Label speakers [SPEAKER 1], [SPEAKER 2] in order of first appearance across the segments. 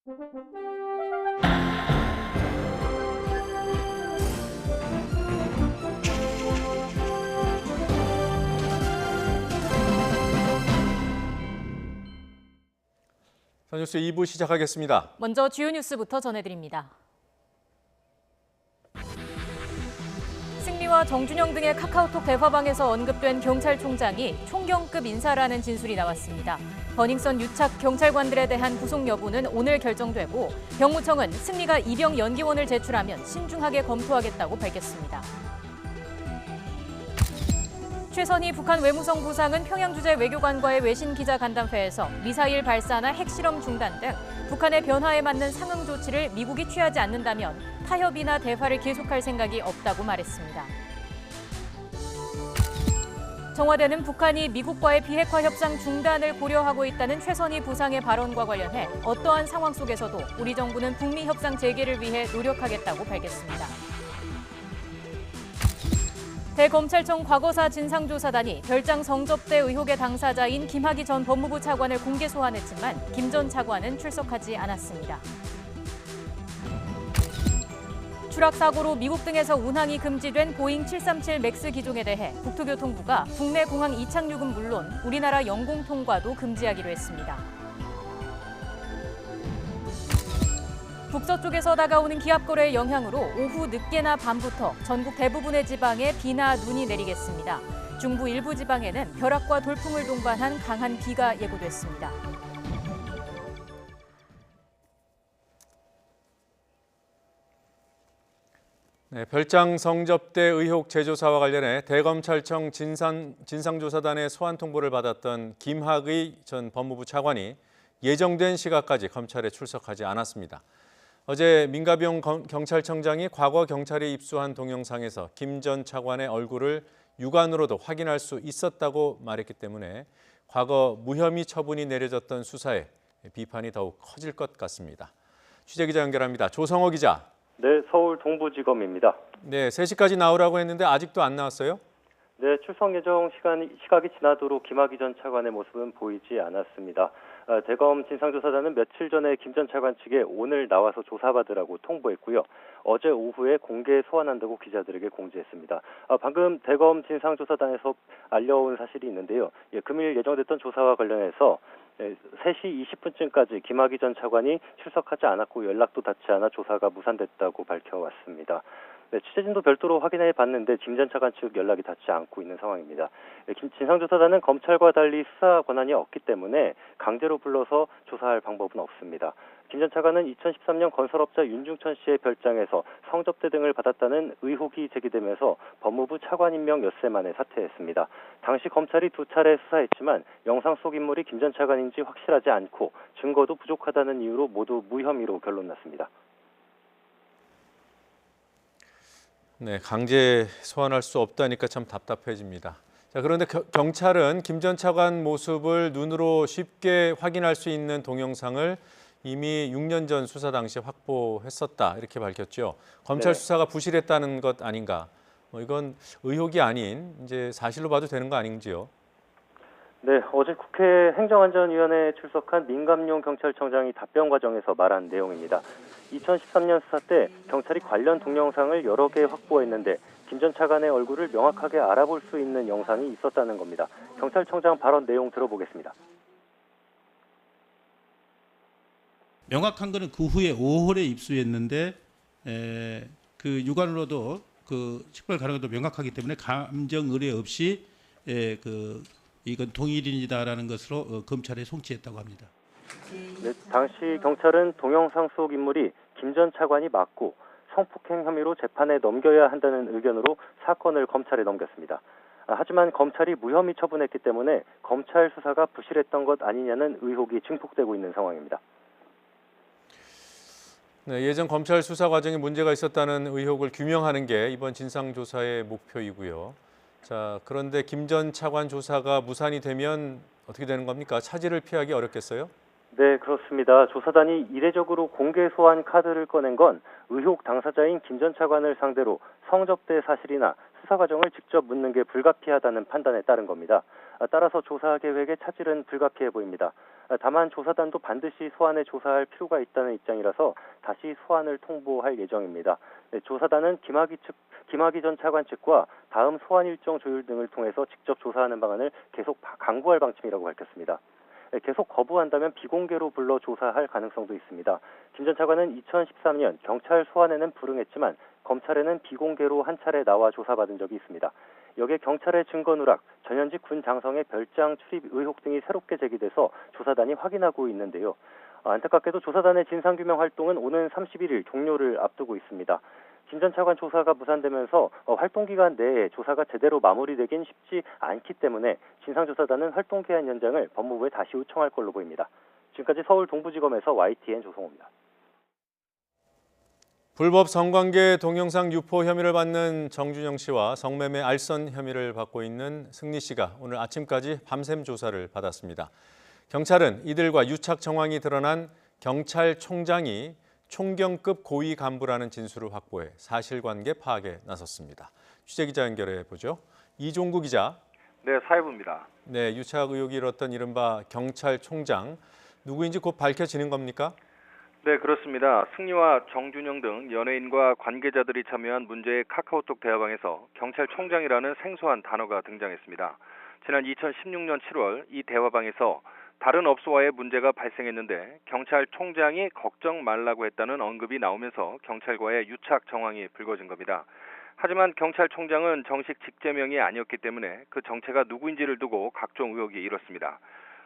[SPEAKER 1] 뉴스 2부 시작하겠습니다.
[SPEAKER 2] 먼저 주요 뉴스부터 전해드립니다. 승리와 정준영 등의 카카오톡 대화방에서 언급된 경찰총장이 총경급 인사라는 진술이 나왔습니다. 버닝썬 유착 경찰관들에 대한 구속 여부는 오늘 결정되고 병무청은 승리가 입영 연기원을 제출하면 신중하게 검토하겠다고 밝혔습니다. 최선희 북한 외무성 부상은 평양 주재 외교관과의 외신 기자 간담회에서 미사일 발사나 핵실험 중단 등 북한의 변화에 맞는 상응 조치를 미국이 취하지 않는다면 타협이나 대화를 계속할 생각이 없다고 말했습니다. 청와대는 북한이 미국과의 비핵화 협상 중단을 고려하고 있다는 최선희 부상의 발언과 관련해 어떠한 상황 속에서도 우리 정부는 북미 협상 재개를 위해 노력하겠다고 밝혔습니다. 대검찰청 과거사 진상조사단이 별장 성접대 의혹의 당사자인 김학의 전 법무부 차관을 공개 소환했지만 김 전 차관은 출석하지 않았습니다. 추락 사고로 미국 등에서 운항이 금지된 보잉 737 맥스 기종에 대해 국토교통부가 국내 공항 이착륙은 물론 우리나라 영공 통과도 금지하기로 했습니다. 북서쪽에서 다가오는 기압골의 영향으로 오후 늦게나 밤부터 전국 대부분의 지방에 비나 눈이 내리겠습니다. 중부 일부 지방에는 벼락과 돌풍을 동반한 강한 비가 예고됐습니다.
[SPEAKER 1] 네, 별장 성접대 의혹 재조사와 관련해 대검찰청 진상조사단의 소환 통보를 받았던 김학의 전 법무부 차관이 예정된 시각까지 검찰에 출석하지 않았습니다. 어제 민가병 경찰청장이 과거 경찰이 입수한 동영상에서 김 전 차관의 얼굴을 육안으로도 확인할 수 있었다고 말했기 때문에 과거 무혐의 처분이 내려졌던 수사에 비판이 더욱 커질 것 같습니다. 취재기자 연결합니다. 조성호 기자.
[SPEAKER 3] 네, 서울 동부지검입니다.
[SPEAKER 1] 네, 3시까지 나오라고 했는데 아직도 안 나왔어요?
[SPEAKER 3] 네, 출석 예정 시각이 지나도록 김학의 전 차관의 모습은 보이지 않았습니다. 대검 진상조사단은 며칠 전에 김 전 차관 측에 오늘 나와서 조사받으라고 통보했고요. 어제 오후에 공개 소환한다고 기자들에게 공지했습니다. 방금 대검 진상조사단에서 알려온 사실이 있는데요. 금일 예정됐던 조사와 관련해서 3시 20분쯤까지 김학의 전 차관이 출석하지 않았고 연락도 닿지 않아 조사가 무산됐다고 밝혀왔습니다. 네, 취재진도 별도로 확인해 봤는데 김 전 차관 측 연락이 닿지 않고 있는 상황입니다. 진상조사단은 검찰과 달리 수사 권한이 없기 때문에 강제로 불러서 조사할 방법은 없습니다. 김 전 차관은 2013년 건설업자 윤중천 씨의 별장에서 성접대 등을 받았다는 의혹이 제기되면서 법무부 차관 임명 엿새 만에 사퇴했습니다. 당시 검찰이 2차례 수사했지만 영상 속 인물이 김 전 차관인지 확실하지 않고 증거도 부족하다는 이유로 모두 무혐의로 결론났습니다.
[SPEAKER 1] 네, 강제 소환할 수 없다니까 참 답답해집니다. 자, 그런데 경찰은 김 전 차관 모습을 눈으로 쉽게 확인할 수 있는 동영상을 이미 6년 전 수사 당시에 확보했었다 이렇게 밝혔죠. 검찰 수사가 부실했다는 것 아닌가? 이건 의혹이 아닌 이제 사실로 봐도 되는 거 아닌지요?
[SPEAKER 3] 네, 어제 국회 행정안전위원회에 출석한 민감용 경찰청장이 답변 과정에서 말한 내용입니다. 2013년 수사 때 경찰이 관련 동영상을 여러 개 확보했는데 김 전 차관의 얼굴을 명확하게 알아볼 수 있는 영상이 있었다는 겁니다. 경찰청장 발언 내용 들어보겠습니다.
[SPEAKER 4] 명확한 거는 그 후에 5월에 입수했는데 그 육안으로도 그 식별 가능성도 명확하기 때문에 감정 의뢰 없이 이건 동일인이다라는 것으로 검찰에 송치했다고 합니다.
[SPEAKER 3] 네, 당시 경찰은 동영상 속 인물이 김 전 차관이 맞고 성폭행 혐의로 재판에 넘겨야 한다는 의견으로 사건을 검찰에 넘겼습니다. 하지만 검찰이 무혐의 처분했기 때문에 검찰 수사가 부실했던 것 아니냐는 의혹이 증폭되고 있는 상황입니다.
[SPEAKER 1] 네, 예전 검찰 수사 과정에 문제가 있었다는 의혹을 규명하는 게 이번 진상조사의 목표이고요. 자, 그런데 김 전 차관 조사가 무산이 되면 어떻게 되는 겁니까? 차질을 피하기 어렵겠어요?
[SPEAKER 3] 네, 그렇습니다. 조사단이 이례적으로 공개 소환 카드를 꺼낸 건 의혹 당사자인 김 전 차관을 상대로 성접대 사실이나 수사 과정을 직접 묻는 게 불가피하다는 판단에 따른 겁니다. 따라서 조사 계획의 차질은 불가피해 보입니다. 다만 조사단도 반드시 소환해 조사할 필요가 있다는 입장이라서 다시 소환을 통보할 예정입니다. 조사단은 김학의 전 차관 측과 다음 소환 일정 조율 등을 통해서 직접 조사하는 방안을 계속 강구할 방침이라고 밝혔습니다. 계속 거부한다면 비공개로 불러 조사할 가능성도 있습니다. 김 전 차관은 2013년 경찰 소환에는 불응했지만 검찰에는 비공개로 한 차례 나와 조사받은 적이 있습니다. 여기에 경찰의 증거 누락, 전현직 군 장성의 별장 출입 의혹 등이 새롭게 제기돼서 조사단이 확인하고 있는데요. 안타깝게도 조사단의 진상규명 활동은 오는 31일 종료를 앞두고 있습니다. 김 전 차관 조사가 무산되면서 활동기간 내에 조사가 제대로 마무리되긴 쉽지 않기 때문에 진상조사단은 활동기한 연장을 법무부에 다시 요청할 걸로 보입니다. 지금까지 서울 동부지검에서 YTN 조성호입니다.
[SPEAKER 1] 불법 성관계 동영상 유포 혐의를 받는 정준영 씨와 성매매 알선 혐의를 받고 있는 승리 씨가 오늘 아침까지 밤샘 조사를 받았습니다. 경찰은 이들과 유착 정황이 드러난 경찰총장이 총경급 고위 간부라는 진술을 확보해 사실관계 파악에 나섰습니다. 취재기자 연결해 보죠. 이종구 기자.
[SPEAKER 5] 네, 사회부입니다.
[SPEAKER 1] 네, 유착 의혹이 일었던 이른바 경찰총장 누구인지 곧 밝혀지는 겁니까?
[SPEAKER 5] 네, 그렇습니다. 승리와 정준영 등 연예인과 관계자들이 참여한 문제의 카카오톡 대화방에서 경찰총장이라는 생소한 단어가 등장했습니다. 지난 2016년 7월 이 대화방에서 다른 업소와의 문제가 발생했는데 경찰총장이 걱정 말라고 했다는 언급이 나오면서 경찰과의 유착 정황이 불거진 겁니다. 하지만 경찰총장은 정식 직제명이 아니었기 때문에 그 정체가 누구인지를 두고 각종 의혹이 일었습니다.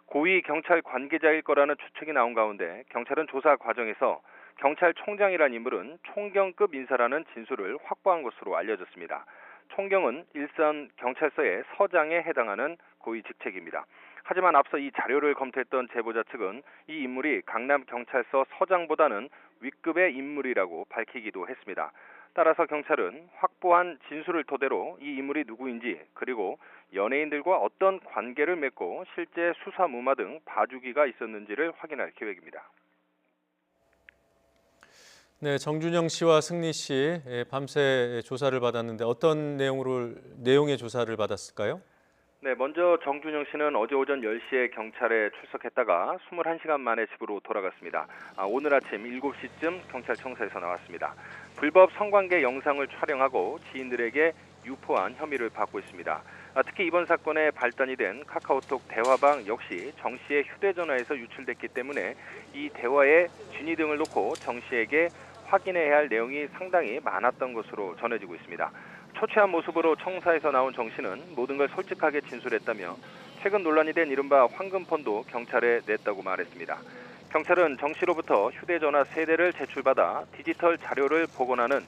[SPEAKER 5] 고위 경찰 관계자일 거라는 추측이 나온 가운데 경찰은 조사 과정에서 경찰총장이란 인물은 총경급 인사라는 진술을 확보한 것으로 알려졌습니다. 총경은 일선 경찰서의 서장에 해당하는 고위 직책입니다. 하지만 앞서 이 자료를 검토했던 제보자 측은 이 인물이 강남경찰서 서장보다는 윗급의 인물이라고 밝히기도 했습니다. 따라서 경찰은 확보한 진술을 토대로 이 인물이 누구인지 그리고 연예인들과 어떤 관계를 맺고 실제 수사 무마 등 봐주기가 있었는지를 확인할 계획입니다.
[SPEAKER 1] 네, 정준영 씨와 승리 씨 밤새 조사를 받았는데 어떤 내용의 조사를 받았을까요?
[SPEAKER 5] 네, 먼저 정준영 씨는 어제 오전 10시에 경찰에 출석했다가 21시간 만에 집으로 돌아갔습니다. 오늘 아침 7시쯤 경찰청사에서 나왔습니다. 불법 성관계 영상을 촬영하고 지인들에게 유포한 혐의를 받고 있습니다. 특히 이번 사건의 발단이 된 카카오톡 대화방 역시 정 씨의 휴대전화에서 유출됐기 때문에 이 대화의 진위 등을 놓고 정 씨에게 확인해야 할 내용이 상당히 많았던 것으로 전해지고 있습니다. 초췌한 모습으로 청사에서 나온 정 씨는 모든 걸 솔직하게 진술했다며 최근 논란이 된 이른바 황금폰도 경찰에 냈다고 말했습니다. 경찰은 정 씨로부터 휴대전화 3대를 제출받아 디지털 자료를 복원하는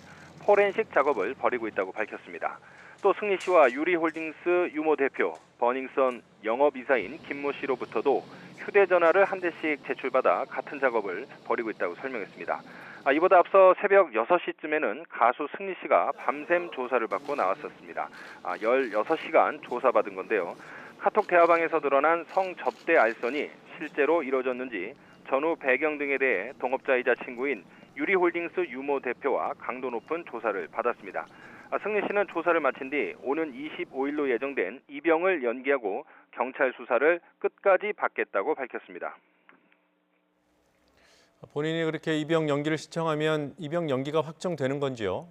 [SPEAKER 5] 포렌식 작업을 벌이고 있다고 밝혔습니다. 또 승리 씨와 유리홀딩스 유모 대표, 버닝썬 영업이사인 김모 씨로부터도 휴대전화를 한 대씩 제출받아 같은 작업을 벌이고 있다고 설명했습니다. 이보다 앞서 새벽 6시쯤에는 가수 승리 씨가 밤샘 조사를 받고 나왔었습니다. 16시간 조사받은 건데요. 카톡 대화방에서 드러난 성접대 알선이 실제로 이뤄졌는지 전후 배경 등에 대해 동업자이자 친구인 유리홀딩스 유모 대표와 강도 높은 조사를 받았습니다. 승리 씨는 조사를 마친 뒤 오는 25일로 예정된 입영을 연기하고 경찰 수사를 끝까지 받겠다고 밝혔습니다.
[SPEAKER 1] 본인이 그렇게 입영 연기를 신청하면 입영 연기가 확정되는 건지요?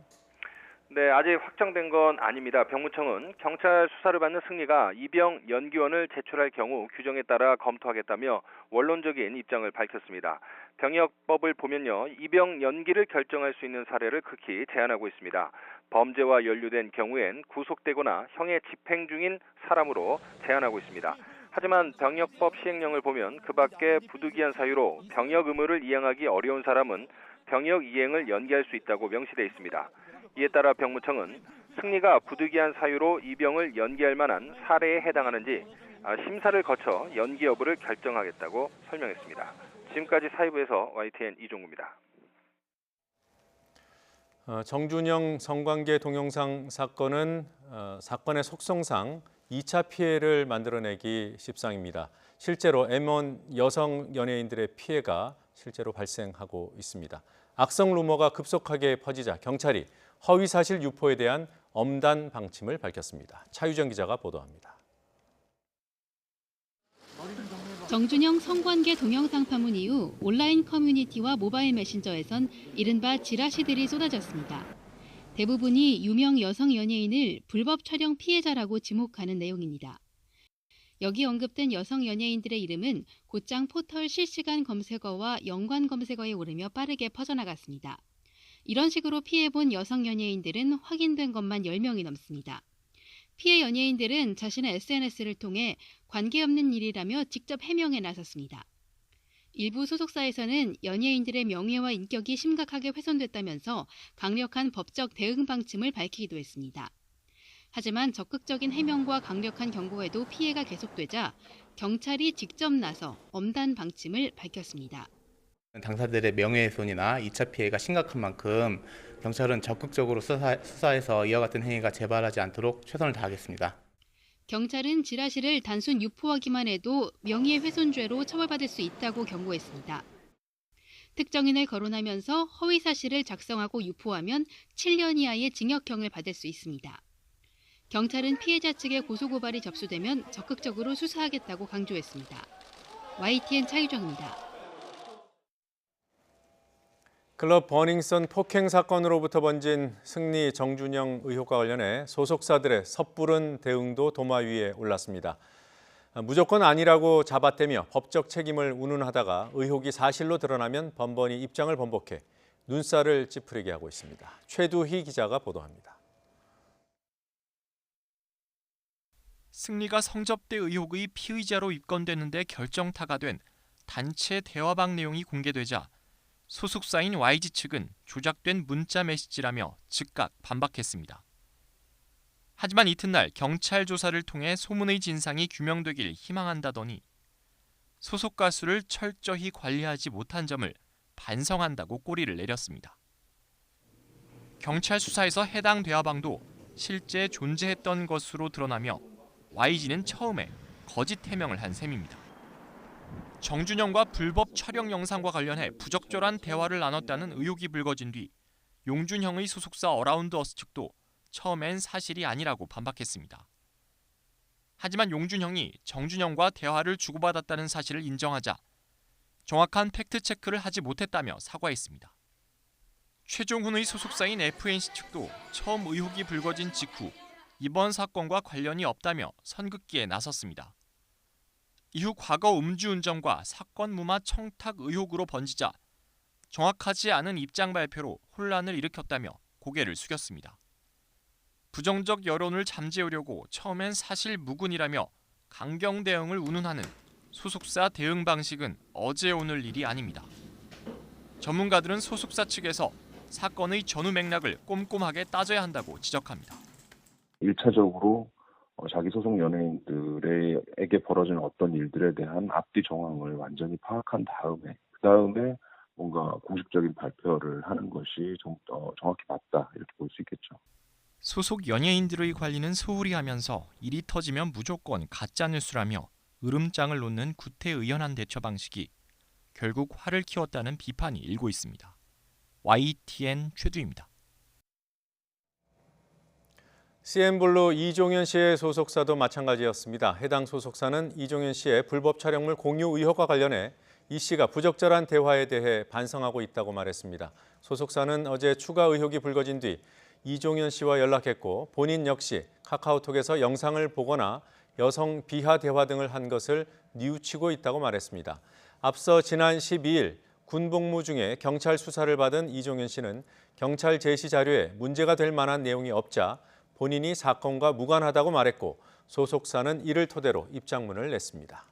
[SPEAKER 5] 네, 아직 확정된 건 아닙니다. 병무청은 경찰 수사를 받는 승리가 입영 연기원을 제출할 경우 규정에 따라 검토하겠다며 원론적인 입장을 밝혔습니다. 병역법을 보면요, 입영 연기를 결정할 수 있는 사례를 극히 제한하고 있습니다. 범죄와 연루된 경우엔 구속되거나 형의 집행 중인 사람으로 제한하고 있습니다. 하지만 병역법 시행령을 보면 그 밖에 부득이한 사유로 병역 의무를 이행하기 어려운 사람은 병역 이행을 연기할 수 있다고 명시되어 있습니다. 이에 따라 병무청은 승리가 부득이한 사유로 입영을 연기할 만한 사례에 해당하는지 심사를 거쳐 연기 여부를 결정하겠다고 설명했습니다. 지금까지 사회부에서 YTN 이종구입니다.
[SPEAKER 1] 정준영 성관계 동영상 사건은 사건의 속성상 2차 피해를 만들어내기 십상입니다. 실제로 M1 여성 연예인들의 피해가 실제로 발생하고 있습니다. 악성 루머가 급속하게 퍼지자 경찰이 허위사실 유포에 대한 엄단 방침을 밝혔습니다. 차유정 기자가 보도합니다.
[SPEAKER 6] 정준영 성관계 동영상 파문 이후 온라인 커뮤니티와 모바일 메신저에선 이른바 지라시들이 쏟아졌습니다. 대부분이 유명 여성 연예인을 불법 촬영 피해자라고 지목하는 내용입니다. 여기 언급된 여성 연예인들의 이름은 곧장 포털 실시간 검색어와 연관 검색어에 오르며 빠르게 퍼져나갔습니다. 이런 식으로 피해본 여성 연예인들은 확인된 것만 10명이 넘습니다. 피해 연예인들은 자신의 SNS를 통해 관계없는 일이라며 직접 해명에 나섰습니다. 일부 소속사에서는 연예인들의 명예와 인격이 심각하게 훼손됐다면서 강력한 법적 대응 방침을 밝히기도 했습니다. 하지만 적극적인 해명과 강력한 경고에도 피해가 계속되자 경찰이 직접 나서 엄단 방침을 밝혔습니다.
[SPEAKER 7] 당사자들의 명예훼손이나 2차 피해가 심각한 만큼 경찰은 적극적으로 수사해서 이와 같은 행위가 재발하지 않도록 최선을 다하겠습니다.
[SPEAKER 6] 경찰은 지라시를 단순 유포하기만 해도 명예훼손죄로 처벌받을 수 있다고 경고했습니다. 특정인을 거론하면서 허위 사실을 작성하고 유포하면 7년 이하의 징역형을 받을 수 있습니다. 경찰은 피해자 측의 고소고발이 접수되면 적극적으로 수사하겠다고 강조했습니다. YTN 차유정입니다.
[SPEAKER 1] 클럽 버닝썬 폭행 사건으로부터 번진 승리 정준영 의혹과 관련해 소속사들의 섣부른 대응도 도마 위에 올랐습니다. 무조건 아니라고 잡아떼며 법적 책임을 운운하다가 의혹이 사실로 드러나면 번번이 입장을 번복해 눈살을 찌푸리게 하고 있습니다. 최두희 기자가 보도합니다.
[SPEAKER 8] 승리가 성접대 의혹의 피의자로 입건되는데 결정타가 된 단체 대화방 내용이 공개되자 소속사인 YG 측은 조작된 문자 메시지라며 즉각 반박했습니다. 하지만 이튿날 경찰 조사를 통해 소문의 진상이 규명되길 희망한다더니 소속 가수를 철저히 관리하지 못한 점을 반성한다고 꼬리를 내렸습니다. 경찰 수사에서 해당 대화방도 실제 존재했던 것으로 드러나며 YG는 처음에 거짓 해명을 한 셈입니다. 정준영과 불법 촬영 영상과 관련해 부적절한 대화를 나눴다는 의혹이 불거진 뒤 용준형의 소속사 어라운드어스 측도 처음엔 사실이 아니라고 반박했습니다. 하지만 용준형이 정준영과 대화를 주고받았다는 사실을 인정하자 정확한 팩트체크를 하지 못했다며 사과했습니다. 최종훈의 소속사인 FNC 측도 처음 의혹이 불거진 직후 이번 사건과 관련이 없다며 선긋기에 나섰습니다. 이후 과거 음주운전과 사건 무마 청탁 의혹으로 번지자 정확하지 않은 입장 발표로 혼란을 일으켰다며 고개를 숙였습니다. 부정적 여론을 잠재우려고 처음엔 사실 무근이라며 강경 대응을 운운하는 소속사 대응 방식은 어제 오늘 일이 아닙니다. 전문가들은 소속사 측에서 사건의 전후 맥락을 꼼꼼하게 따져야 한다고 지적합니다.
[SPEAKER 9] 1차적으로 자기 소속 연예인들에게 벌어지는 어떤 일들에 대한 앞뒤 정황을 완전히 파악한 다음에 그다음에 뭔가 공식적인 발표를 하는 것이 좀 더 정확히 맞다 이렇게 볼 수 있겠죠.
[SPEAKER 8] 소속 연예인들의 관리는 소홀히 하면서 일이 터지면 무조건 가짜뉴스라며 으름장을 놓는 구태의연한 대처 방식이 결국 화를 키웠다는 비판이 일고 있습니다. YTN 최두입니다.
[SPEAKER 1] CN블루 이종현 씨의 소속사도 마찬가지였습니다. 해당 소속사는 이종현 씨의 불법 촬영물 공유 의혹과 관련해 이 씨가 부적절한 대화에 대해 반성하고 있다고 말했습니다. 소속사는 어제 추가 의혹이 불거진 뒤 이종현 씨와 연락했고 본인 역시 카카오톡에서 영상을 보거나 여성 비하 대화 등을 한 것을 뉘우치고 있다고 말했습니다. 앞서 지난 12일 군복무 중에 경찰 수사를 받은 이종현 씨는 경찰 제시 자료에 문제가 될 만한 내용이 없자 본인이 사건과 무관하다고 말했고 소속사는 이를 토대로 입장문을 냈습니다.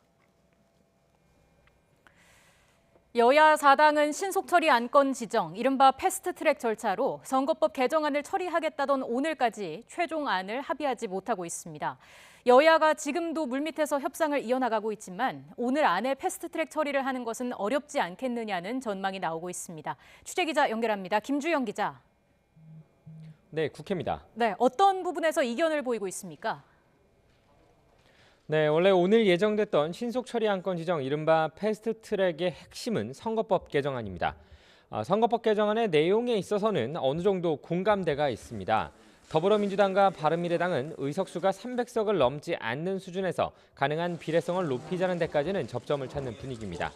[SPEAKER 2] 여야 4당은 신속처리 안건 지정, 이른바 패스트트랙 절차로 선거법 개정안을 처리하겠다던 오늘까지 최종안을 합의하지 못하고 있습니다. 여야가 지금도 물밑에서 협상을 이어나가고 있지만 오늘 안에 패스트트랙 처리를 하는 것은 어렵지 않겠느냐는 전망이 나오고 있습니다. 취재기자 연결합니다. 김주영 기자.
[SPEAKER 10] 네, 국회입니다.
[SPEAKER 2] 네, 어떤 부분에서 이견을 보이고 있습니까?
[SPEAKER 10] 네, 원래 오늘 예정됐던 신속처리 안건 지정 이른바 패스트트랙의 핵심은 선거법 개정안입니다. 선거법 개정안의 내용에 있어서는 어느 정도 공감대가 있습니다. 더불어민주당과 바른미래당은 의석수가 300석을 넘지 않는 수준에서 가능한 비례성을 높이자는 데까지는 접점을 찾는 분위기입니다.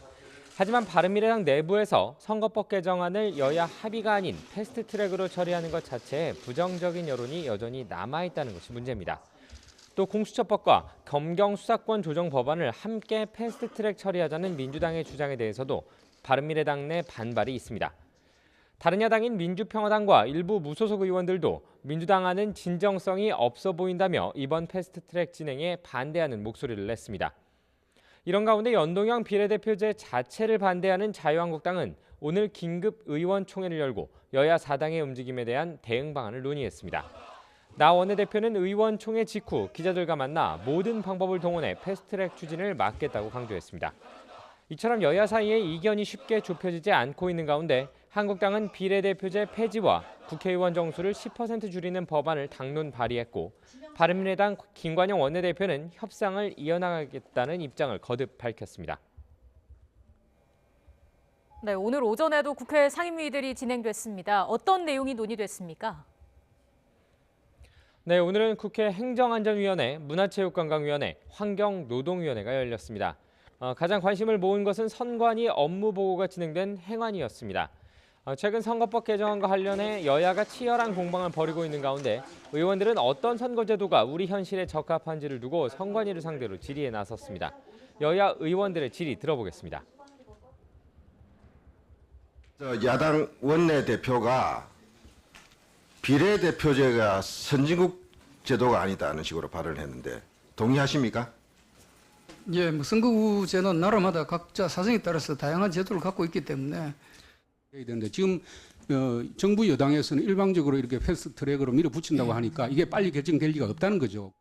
[SPEAKER 10] 하지만 바른미래당 내부에서 선거법 개정안을 여야 합의가 아닌 패스트트랙으로 처리하는 것 자체에 부정적인 여론이 여전히 남아있다는 것이 문제입니다. 또 공수처법과 검경 수사권 조정 법안을 함께 패스트트랙 처리하자는 민주당의 주장에 대해서도 바른미래당 내 반발이 있습니다. 다른 야당인 민주평화당과 일부 무소속 의원들도 민주당안은 진정성이 없어 보인다며 이번 패스트트랙 진행에 반대하는 목소리를 냈습니다. 이런 가운데 연동형 비례대표제 자체를 반대하는 자유한국당은 오늘 긴급 의원총회를 열고 여야 4당의 움직임에 대한 대응 방안을 논의했습니다. 나 원내대표는 의원총회 직후 기자들과 만나 모든 방법을 동원해 패스트트랙 추진을 막겠다고 강조했습니다. 이처럼 여야 사이에 이견이 쉽게 좁혀지지 않고 있는 가운데 한국당은 비례대표제 폐지와 국회의원 정수를 10% 줄이는 법안을 당론 발의했고 바른미래당 김관영 원내대표는 협상을 이어나가겠다는 입장을 거듭 밝혔습니다.
[SPEAKER 2] 네, 오늘 오전에도 국회 상임위들이 진행됐습니다. 어떤 내용이 논의됐습니까?
[SPEAKER 10] 네, 오늘은 국회 행정안전위원회, 문화체육관광위원회, 환경노동위원회가 열렸습니다. 가장 관심을 모은 것은 선관위 업무 보고가 진행된 행안위였습니다. 최근 선거법 개정안과 관련해 여야가 치열한 공방을 벌이고 있는 가운데 의원들은 어떤 선거제도가 우리 현실에 적합한지를 두고 선관위를 상대로 질의에 나섰습니다. 여야 의원들의 질의 들어보겠습니다.
[SPEAKER 11] 야당 원내대표가 비례대표제가 선진국 제도가 아니다는 식으로 발언을 했는데 동의하십니까?
[SPEAKER 12] 예, 선거구제는 나라마다 각자 사정에 따라서 다양한 제도를 갖고 있기 때문에
[SPEAKER 13] 지금 정부 여당에서는 일방적으로 이렇게 패스트트랙으로 밀어붙인다고 하니까 이게 빨리 결정될 리가 없다는 거죠.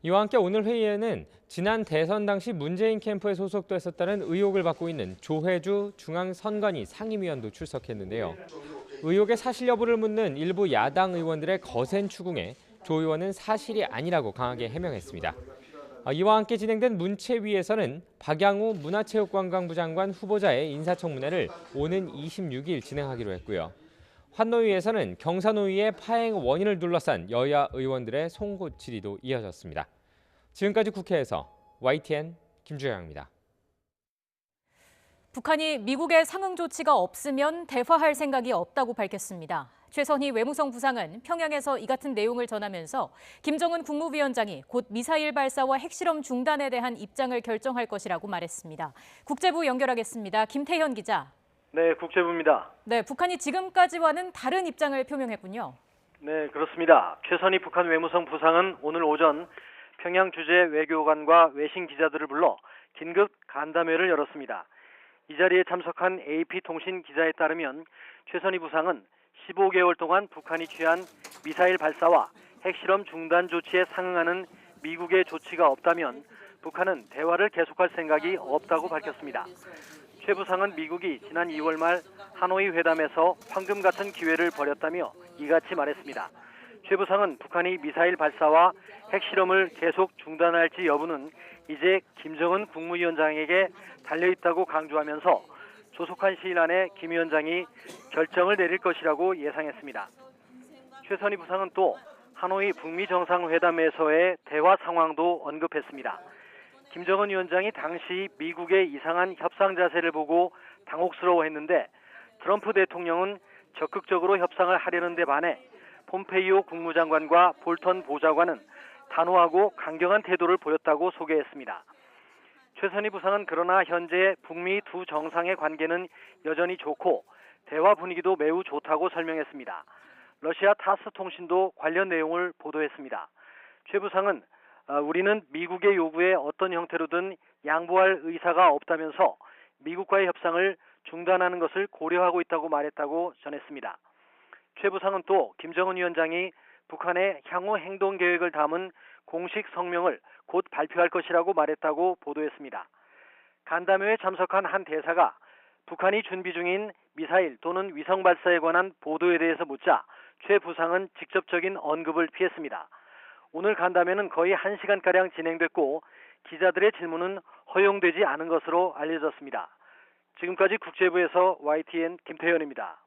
[SPEAKER 10] 이와 함께 오늘 회의에는 지난 대선 당시 문재인 캠프에 소속됐었다는 의혹을 받고 있는 조혜주 중앙선관위 상임위원도 출석했는데요. 의혹의 사실 여부를 묻는 일부 야당 의원들의 거센 추궁에 조 의원은 사실이 아니라고 강하게 해명했습니다. 이와 함께 진행된 문체위에서는 박양우 문화체육관광부 장관 후보자의 인사청문회를 오는 26일 진행하기로 했고요. 환노위에서는 경사노위의 파행 원인을 둘러싼 여야 의원들의 송곳 질의도 이어졌습니다. 지금까지 국회에서 YTN 김주영입니다.
[SPEAKER 2] 북한이 미국의 상응 조치가 없으면 대화할 생각이 없다고 밝혔습니다. 최선희 외무성 부상은 평양에서 이 같은 내용을 전하면서 김정은 국무위원장이 곧 미사일 발사와 핵실험 중단에 대한 입장을 결정할 것이라고 말했습니다. 국제부 연결하겠습니다. 김태현 기자.
[SPEAKER 14] 네, 국제부입니다.
[SPEAKER 2] 네, 북한이 지금까지와는 다른 입장을 표명했군요.
[SPEAKER 14] 네, 그렇습니다. 최선희 북한 외무성 부상은 오늘 오전 평양 주재 외교관과 외신 기자들을 불러 긴급 간담회를 열었습니다. 이 자리에 참석한 AP통신 기자에 따르면 최선희 부상은 15개월 동안 북한이 취한 미사일 발사와 핵실험 중단 조치에 상응하는 미국의 조치가 없다면 북한은 대화를 계속할 생각이 없다고 밝혔습니다. 최 부상은 미국이 지난 2월 말 하노이 회담에서 황금 같은 기회를 버렸다며 이같이 말했습니다. 최 부상은 북한이 미사일 발사와 핵실험을 계속 중단할지 여부는 이제 김정은 국무위원장에게 달려있다고 강조하면서 조속한 시일 안에 김 위원장이 결정을 내릴 것이라고 예상했습니다. 최선희 부상은 또 하노이 북미 정상회담에서의 대화 상황도 언급했습니다. 김정은 위원장이 당시 미국의 이상한 협상 자세를 보고 당혹스러워했는데 트럼프 대통령은 적극적으로 협상을 하려는 데 반해 폼페이오 국무장관과 볼턴 보좌관은 단호하고 강경한 태도를 보였다고 소개했습니다. 최선희 부상은 그러나 현재 북미 두 정상의 관계는 여전히 좋고 대화 분위기도 매우 좋다고 설명했습니다. 러시아 타스 통신도 관련 내용을 보도했습니다. 최 부상은 우리는 미국의 요구에 어떤 형태로든 양보할 의사가 없다면서 미국과의 협상을 중단하는 것을 고려하고 있다고 말했다고 전했습니다. 최 부상은 또 김정은 위원장이 북한의 향후 행동 계획을 담은 공식 성명을 곧 발표할 것이라고 말했다고 보도했습니다. 간담회에 참석한 한 대사가 북한이 준비 중인 미사일 또는 위성 발사에 관한 보도에 대해서 묻자 최 부상은 직접적인 언급을 피했습니다. 오늘 간담회는 거의 1시간가량 진행됐고 기자들의 질문은 허용되지 않은 것으로 알려졌습니다. 지금까지 국제부에서 YTN 김태현입니다.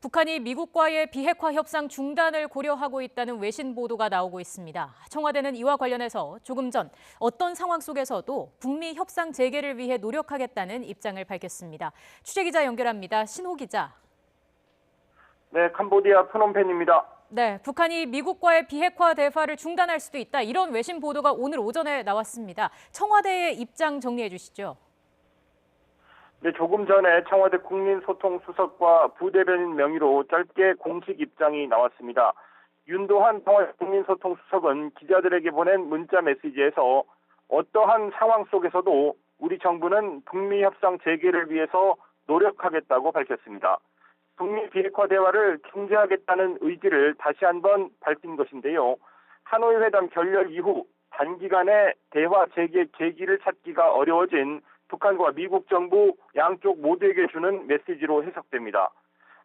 [SPEAKER 2] 북한이 미국과의 비핵화 협상 중단을 고려하고 있다는 외신 보도가 나오고 있습니다. 청와대는 이와 관련해서 조금 전 어떤 상황 속에서도 북미 협상 재개를 위해 노력하겠다는 입장을 밝혔습니다. 취재기자 연결합니다. 신호 기자.
[SPEAKER 15] 네, 캄보디아 프놈펜입니다.
[SPEAKER 2] 네, 북한이 미국과의 비핵화 대화를 중단할 수도 있다. 이런 외신 보도가 오늘 오전에 나왔습니다. 청와대의 입장 정리해 주시죠.
[SPEAKER 15] 네, 조금 전에 청와대 국민소통수석과 부대변인 명의로 짧게 공식 입장이 나왔습니다. 윤도한 청와대 국민소통수석은 기자들에게 보낸 문자 메시지에서 어떠한 상황 속에서도 우리 정부는 북미 협상 재개를 위해서 노력하겠다고 밝혔습니다. 북미 비핵화 대화를 중지하겠다는 의지를 다시 한번 밝힌 것인데요. 하노이 회담 결렬 이후 단기간에 대화 재개 계기를 찾기가 어려워진 북한과 미국 정부 양쪽 모두에게 주는 메시지로 해석됩니다.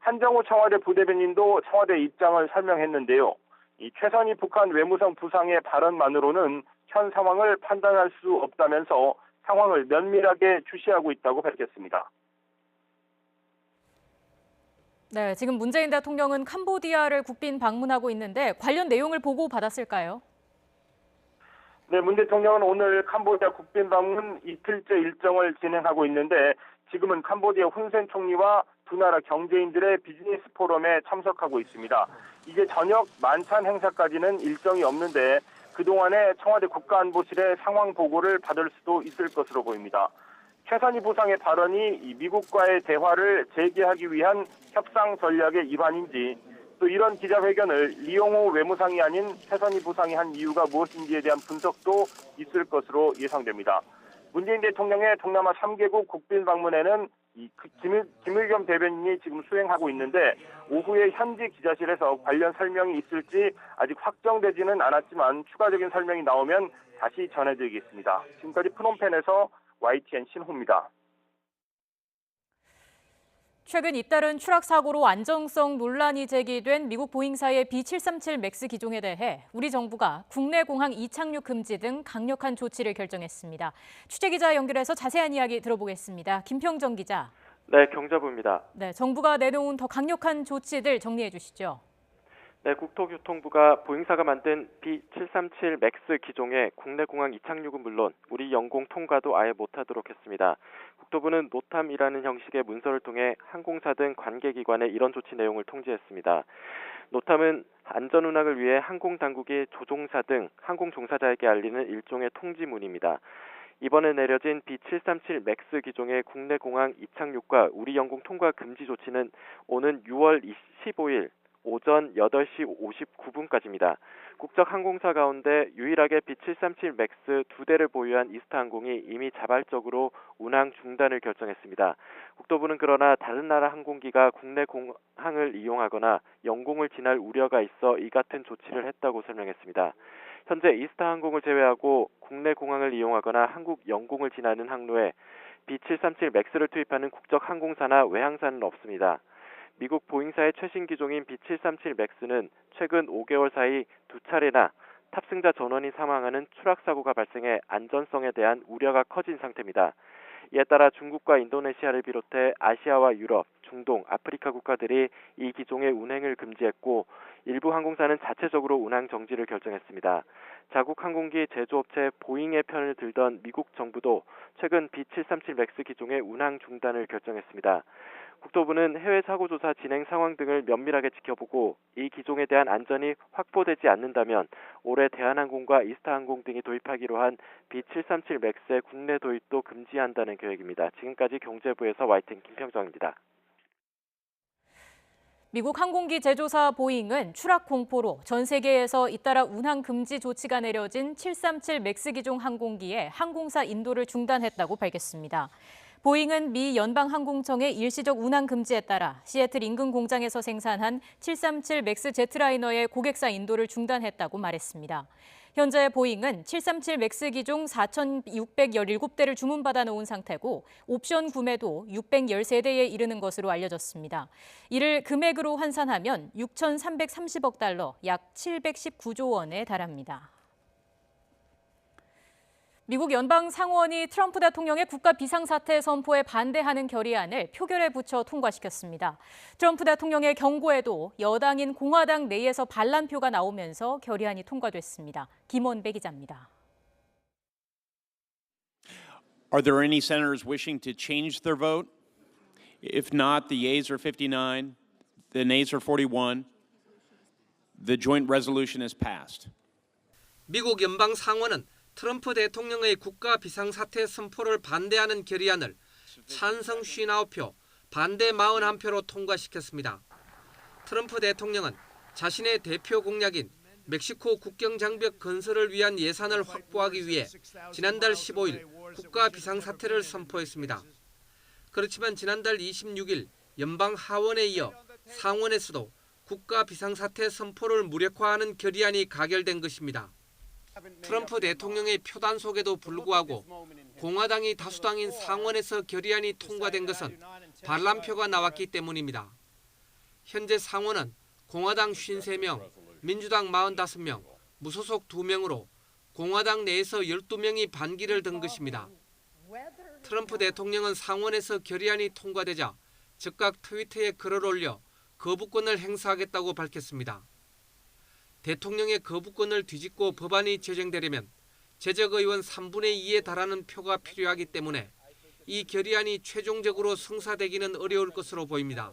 [SPEAKER 15] 한정우 청와대 부대변인도 청와대 입장을 설명했는데요. 이 최선희 북한 외무성 부상의 발언만으로는 현 상황을 판단할 수 없다면서 상황을 면밀하게 주시하고 있다고 밝혔습니다.
[SPEAKER 2] 네, 지금 문재인 대통령은 캄보디아를 국빈 방문하고 있는데 관련 내용을 보고받았을까요?
[SPEAKER 15] 네, 문 대통령은 오늘 캄보디아 국빈 방문 이틀째 일정을 진행하고 있는데 지금은 캄보디아 훈센 총리와 두 나라 경제인들의 비즈니스 포럼에 참석하고 있습니다. 이제 저녁 만찬 행사까지는 일정이 없는데 그동안에 청와대 국가안보실의 상황 보고를 받을 수도 있을 것으로 보입니다. 최선희 부상의 발언이 미국과의 대화를 재개하기 위한 협상 전략의 일환인지 또 이런 기자회견을 리용호 외무상이 아닌 최선희 부상이 한 이유가 무엇인지에 대한 분석도 있을 것으로 예상됩니다. 문재인 대통령의 동남아 3개국 국빈 방문에는 김의겸 대변인이 지금 수행하고 있는데 오후에 현지 기자실에서 관련 설명이 있을지 아직 확정되지는 않았지만 추가적인 설명이 나오면 다시 전해드리겠습니다. 지금까지 프놈펜에서 YTN 신호입니다.
[SPEAKER 2] 최근 잇따른 추락 사고로 안정성 논란이 제기된 미국 보잉사의 B737 맥스 기종에 대해 우리 정부가 국내 공항 이착륙 금지 등 강력한 조치를 결정했습니다. 취재기자 연결해서 자세한 이야기 들어보겠습니다. 김평정 기자.
[SPEAKER 16] 네, 경자부입니다.
[SPEAKER 2] 네, 정부가 내놓은 더 강력한 조치들 정리해 주시죠.
[SPEAKER 16] 네, 국토교통부가 보잉사가 만든 B737 맥스 기종의 국내 공항 이착륙은 물론 우리 영공 통과도 아예 못하도록 했습니다. 국토부는 노탐이라는 형식의 문서를 통해 항공사 등 관계기관에 이런 조치 내용을 통지했습니다. 노탐은 안전운항을 위해 항공당국이 조종사 등 항공 종사자에게 알리는 일종의 통지문입니다. 이번에 내려진 B737 맥스 기종의 국내 공항 이착륙과 우리 영공 통과 금지 조치는 오는 6월 15일 오전 8시 59분까지입니다. 국적 항공사 가운데 유일하게 B737 맥스 2대를 보유한 이스타항공이 이미 자발적으로 운항 중단을 결정했습니다. 국토부는 그러나 다른 나라 항공기가 국내 공항을 이용하거나 영공을 지날 우려가 있어 이 같은 조치를 했다고 설명했습니다. 현재 이스타항공을 제외하고 국내 공항을 이용하거나 한국 영공을 지나는 항로에 B737 맥스를 투입하는 국적 항공사나 외항사는 없습니다. 미국 보잉사의 최신 기종인 B737 맥스는 최근 5개월 사이 2차례나 탑승자 전원이 사망하는 추락 사고가 발생해 안전성에 대한 우려가 커진 상태입니다. 이에 따라 중국과 인도네시아를 비롯해 아시아와 유럽, 중동, 아프리카 국가들이 이 기종의 운행을 금지했고 일부 항공사는 자체적으로 운항 정지를 결정했습니다. 자국 항공기 제조업체 보잉의 편을 들던 미국 정부도 최근 B737 맥스 기종의 운항 중단을 결정했습니다. 국토부는 해외 사고 조사 진행 상황 등을 면밀하게 지켜보고 이 기종에 대한 안전이 확보되지 않는다면 올해 대한항공과 이스타항공 등이 도입하기로 한 B737 맥스의 국내 도입도 금지한다는 계획입니다. 지금까지 경제부에서 YTN 김평정입니다.
[SPEAKER 2] 미국 항공기 제조사 보잉은 추락 공포로 전 세계에서 잇따라 운항 금지 조치가 내려진 737 맥스 기종 항공기에 항공사 인도를 중단했다고 밝혔습니다. 보잉은 미 연방항공청의 일시적 운항 금지에 따라 시애틀 인근 공장에서 생산한 737 맥스 제트라이너의 고객사 인도를 중단했다고 말했습니다. 현재 보잉은 737 맥스 기종 4,617대를 주문받아 놓은 상태고 옵션 구매도 613대에 이르는 것으로 알려졌습니다. 이를 금액으로 환산하면 6,330억 달러, 약 719조 원에 달합니다. 미국 연방 상원이 트럼프 대통령의 국가 비상사태 선포에 반대하는 결의안을 표결에 붙여 통과시켰습니다. 트럼프 대통령의 경고에도 여당인 공화당 내에서 반란표가 나오면서 결의안이 통과됐습니다. 김원배 기자입니다.
[SPEAKER 17] Are there any senators wishing to change their vote? If not, the yeas are 59, the nays are 41. The joint resolution is passed.
[SPEAKER 18] 미국 연방 상원은 트럼프 대통령의 국가 비상사태 선포를 반대하는 결의안을 찬성 59표, 반대 41표로 통과시켰습니다. 트럼프 대통령은 자신의 대표 공약인 멕시코 국경 장벽 건설을 위한 예산을 확보하기 위해 지난달 15일 국가 비상사태를 선포했습니다. 그렇지만 지난달 26일 연방 하원에 이어 상원에서도 국가 비상사태 선포를 무력화하는 결의안이 가결된 것입니다. 트럼프 대통령의 표단속에도 불구하고 공화당이 다수당인 상원에서 결의안이 통과된 것은 반란표가 나왔기 때문입니다. 현재 상원은 공화당 53명, 민주당 45명, 무소속 2명으로 공화당 내에서 12명이 반기를 든 것입니다. 트럼프 대통령은 상원에서 결의안이 통과되자 즉각 트위터에 글을 올려 거부권을 행사하겠다고 밝혔습니다. 대통령의 거부권을 뒤집고 법안이 제정되려면 제적 의원 3분의 2에 달하는 표가 필요하기 때문에 이 결의안이 최종적으로 성사되기는 어려울 것으로 보입니다.